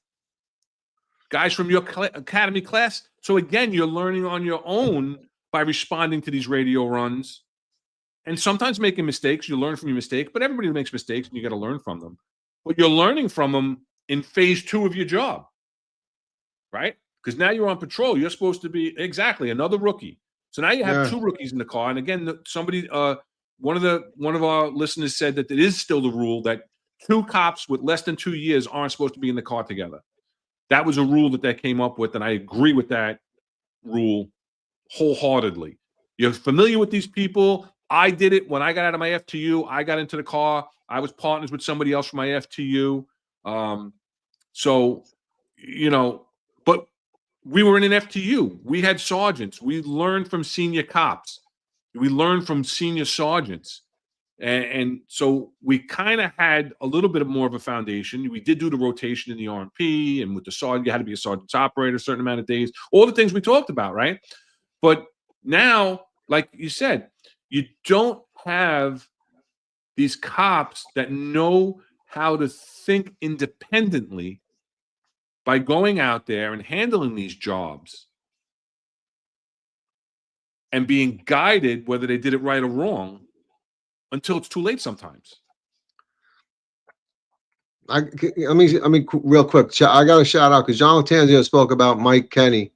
Guys from your academy class? So again, you're learning on your own by responding to these radio runs and sometimes making mistakes. You learn from your mistake, but everybody makes mistakes and you got to learn from them. But you're learning from them in phase 2 of your job, right? Because now you're on patrol. You're supposed to be exactly another rookie. So now you have 2 rookies in the car. And again, somebody, one of our listeners said that it is still the rule that 2 cops with less than 2 years aren't supposed to be in the car together. That was a rule that they came up with, and I agree with that rule wholeheartedly. You're familiar with these people. I did it when I got out of my FTU. I got into the car. I was partners with somebody else from my FTU. So, but we were in an FTU. We had sergeants. We learned from senior cops. We learned from senior sergeants. And so we kind of had a little bit more of a foundation. We did do the rotation in the RMP, and with the sergeant, you had to be a sergeant's operator a certain amount of days. All the things we talked about, right? But now, like you said, you don't have these cops that know how to think independently by going out there and handling these jobs and being guided, whether they did it right or wrong, until it's too late sometimes. Let me real quick. I got a shout out because John Latanzio spoke about Mike Kenny,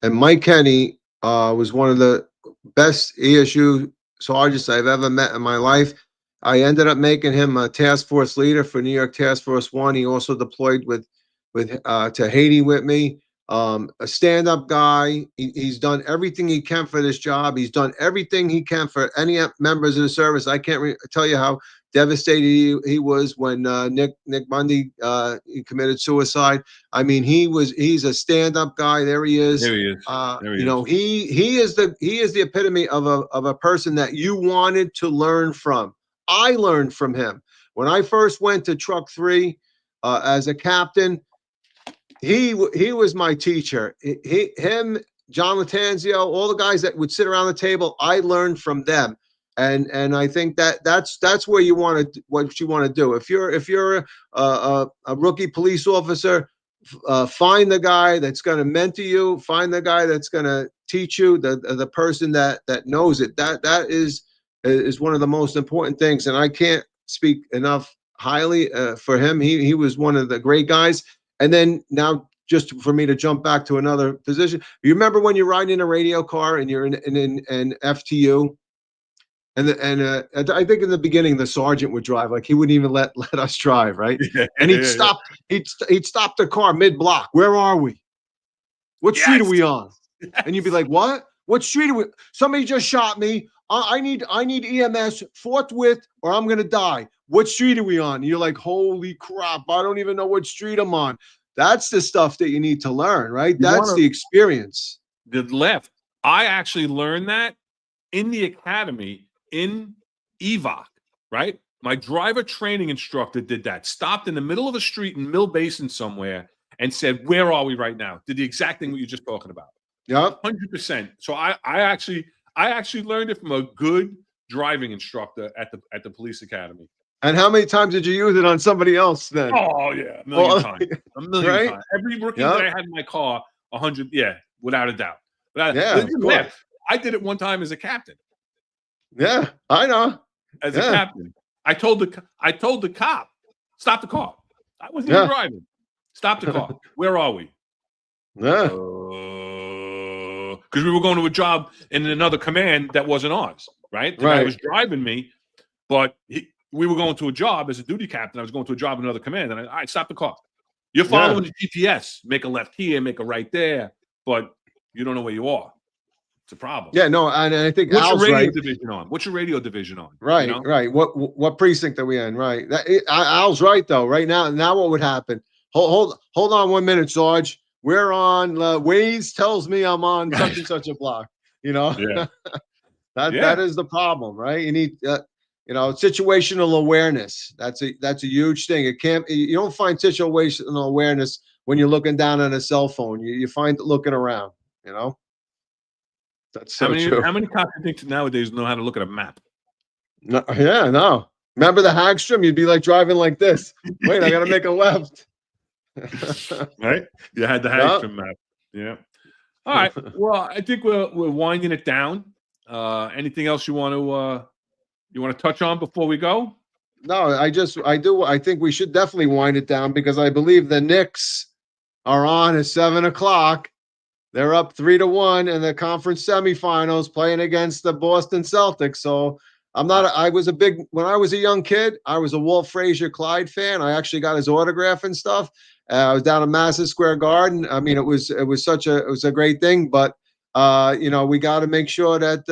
and Mike Kenny was one of the best ESU sergeants I've ever met in my life. I ended up making him a task force leader for New York Task Force 1. He also deployed to Haiti with me. A stand-up guy. He's done everything he can for this job. He's done everything he can for any members of the service. I can't tell you how devastated he was when Nick Bundy he committed suicide. I mean, he's a stand-up guy. There he is. There he is. He is the epitome of a person that you wanted to learn from. I learned from him when I first went to Truck 3 as a captain. He was my teacher. Him, John Latanzio, all the guys that would sit around the table, I learned from them. And I think that's where what you want to do. If you're a rookie police officer, find the guy that's going to mentor you. Find the guy that's going to teach you. The person that knows it. That is one of the most important things. And I can't speak enough highly for him. He was one of the great guys. And then now, just for me to jump back to another position, you remember when you're riding in a radio car and you're in an FTU, and I think in the beginning the sergeant would drive, like he wouldn't even let us drive, right? And he'd stop the car mid-block. Where are we? What street are we on? And you'd be like, what? What street are we? Somebody just shot me. I need EMS forthwith, or I'm gonna die. What street are we on? And you're like, holy crap, I don't even know what street I'm on. That's the stuff that you need to learn, right? That's the experience. The left. I actually learned that in the academy in EVOC, right? My driver training instructor did that. Stopped in the middle of a street in Mill Basin somewhere and said, where are we right now? Did the exact thing what you're just talking about. Yeah. 100%. So I actually learned it from a good driving instructor at the police academy. And how many times did you use it on somebody else then? Oh yeah, a million times. A million times. Every rookie that I had in my car, 100. Yeah, without a doubt. I did it one time as a captain. Yeah, I know. As a captain, I told the cop, stop the car. I wasn't even driving. Stop the car. Where are we? Yeah. Because we were going to a job in another command that wasn't ours, right? The guy was driving me, but we were going to a job as a duty captain. I was going to a job in another command, and all right, stop the car. You're following the GPS. Make a left here, make a right there, but you don't know where you are. It's a problem. Yeah, no, and I think What's Al's your radio right. division on? What's your radio division on? Right, You know? right. What precinct are we in? Right. Al's right though. Right now what would happen? Hold on 1 minute, Sarge. We're on. Waze tells me I'm on such and such a block. You know. Yeah. That is the problem, right? You need situational awareness. That's a huge thing. You don't find situational awareness when you're looking down on a cell phone. You find it looking around. You know. That's so true. How many cops do you think nowadays know how to look at a map? No, yeah, no. Remember the Hagstrom? You'd be like driving like this. Wait, I got to make a left. Right? You had the Hagstrom map. Yeah. All right. Well, I think we're winding it down. Anything else you want to touch on before we go? No, I do. I think we should definitely wind it down because I believe the Knicks are on at 7:00. They're up 3-1 in the conference semifinals playing against the Boston Celtics. So when I was a young kid, I was a Walt Frazier Clyde fan. I actually got his autograph and stuff. I was down at Madison Square Garden. I mean, it was a great thing, but we got to make sure that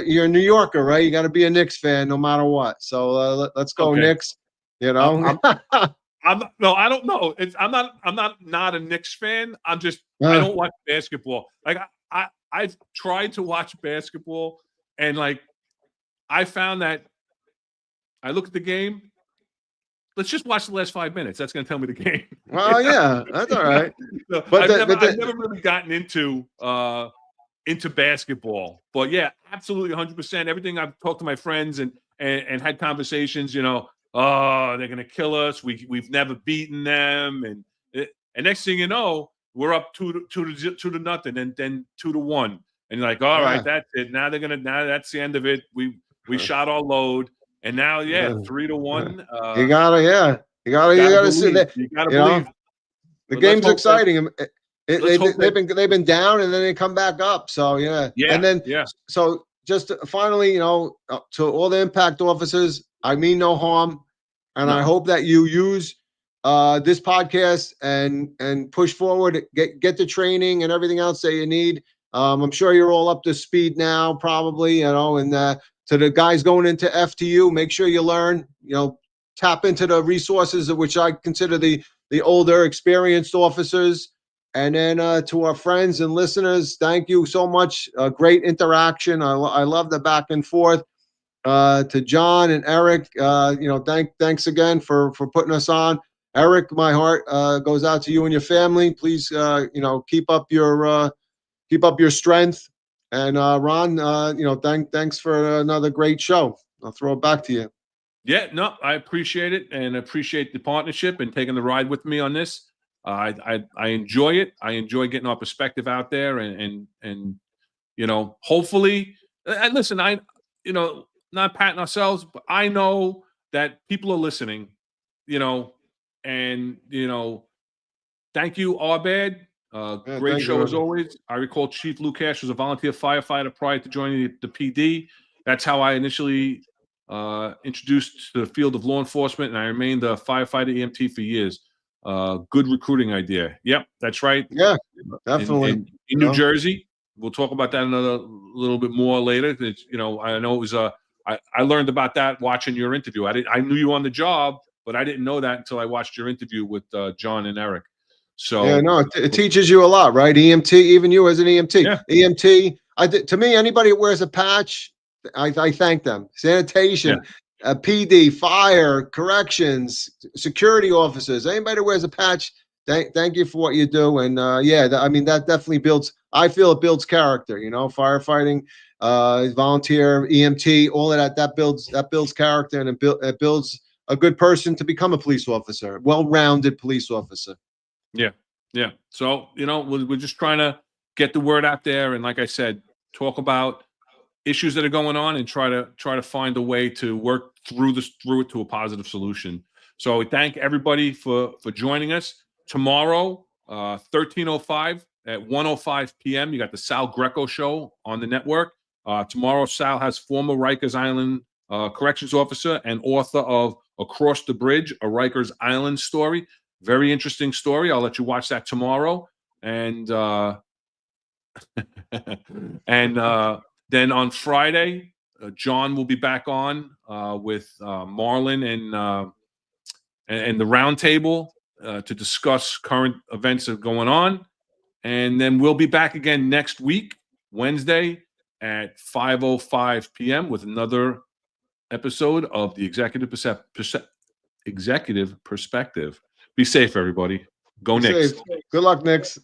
you're a New Yorker, right? You got to be a Knicks fan no matter what. So let's go Knicks, you know. I don't know. I'm not a Knicks fan. I don't watch basketball. Like I've tried to watch basketball, and like I found that I look at the game. Let's just watch the last 5 minutes. That's going to tell me the game. Well, yeah, that's all right. I've never really gotten into basketball, but yeah, absolutely 100%. Everything I've talked to my friends and had conversations, oh, they're gonna kill us. We've never beaten them, and next thing you know, we're up 2-0, and then 2-1, and you're like, all right, that's it. Now that's the end of it. We shot our load, and now 3-1. You gotta see that. You gotta believe. The game's exciting. They've been down and then they come back up. So so just finally, to all the impact officers, I mean no harm. And I hope that you use this podcast and push forward, get the training and everything else that you need. I'm sure you're all up to speed now, probably, and to the guys going into FTU, make sure you learn, tap into the resources of which I consider the older, experienced officers. And then to our friends and listeners, thank you so much. Great interaction. I love the back and forth. To John and Eric, thanks again for putting us on. Eric, my heart goes out to you and your family. Please, keep up your strength. And Ron, thanks for another great show. I'll throw it back to you. Yeah, no, I appreciate it and appreciate the partnership and taking the ride with me on this. I enjoy it. I enjoy getting our perspective out there and hopefully, and listen, not patting ourselves, but I know that people are listening, and thank you, Arbad. Great show as always. I recall Chief LuKach was a volunteer firefighter prior to joining the PD. That's how I initially introduced to the field of law enforcement, and I remained a firefighter EMT for years. Good recruiting idea. Yep, that's right. Yeah, definitely. In New Jersey, we'll talk about that a little bit more later. I know it was I learned about that watching your interview. I knew you on the job, but I didn't know that until I watched your interview with John and Eric. So yeah, no, it teaches you a lot, right? EMT, even you as an EMT. Yeah. EMT. To me, anybody that wears a patch, I thank them. Sanitation, PD, fire, corrections, security officers. Anybody that wears a patch, thank you for what you do. And that definitely builds. I feel it builds character. Firefighting, volunteer, EMT, all of that. That builds character, and it builds a good person to become a police officer, well-rounded police officer. Yeah. So, we're just trying to get the word out there. And like I said, talk about issues that are going on and try to find a way to work through it to a positive solution. So we thank everybody for joining us. Tomorrow, 13:05 at 1:05 p.m. You got the Sal Greco show on the network. Tomorrow, Sal has former Rikers Island corrections officer and author of Across the Bridge, a Rikers Island story. Very interesting story. I'll let you watch that tomorrow. And then on Friday, John will be back on with Marlon and the roundtable to discuss current events that are going on. And then we'll be back again next week, Wednesday at 5:05 p.m. with another episode of the Executive Perspective. Be safe, everybody. Go Be Knicks. safe. Good luck, Knicks.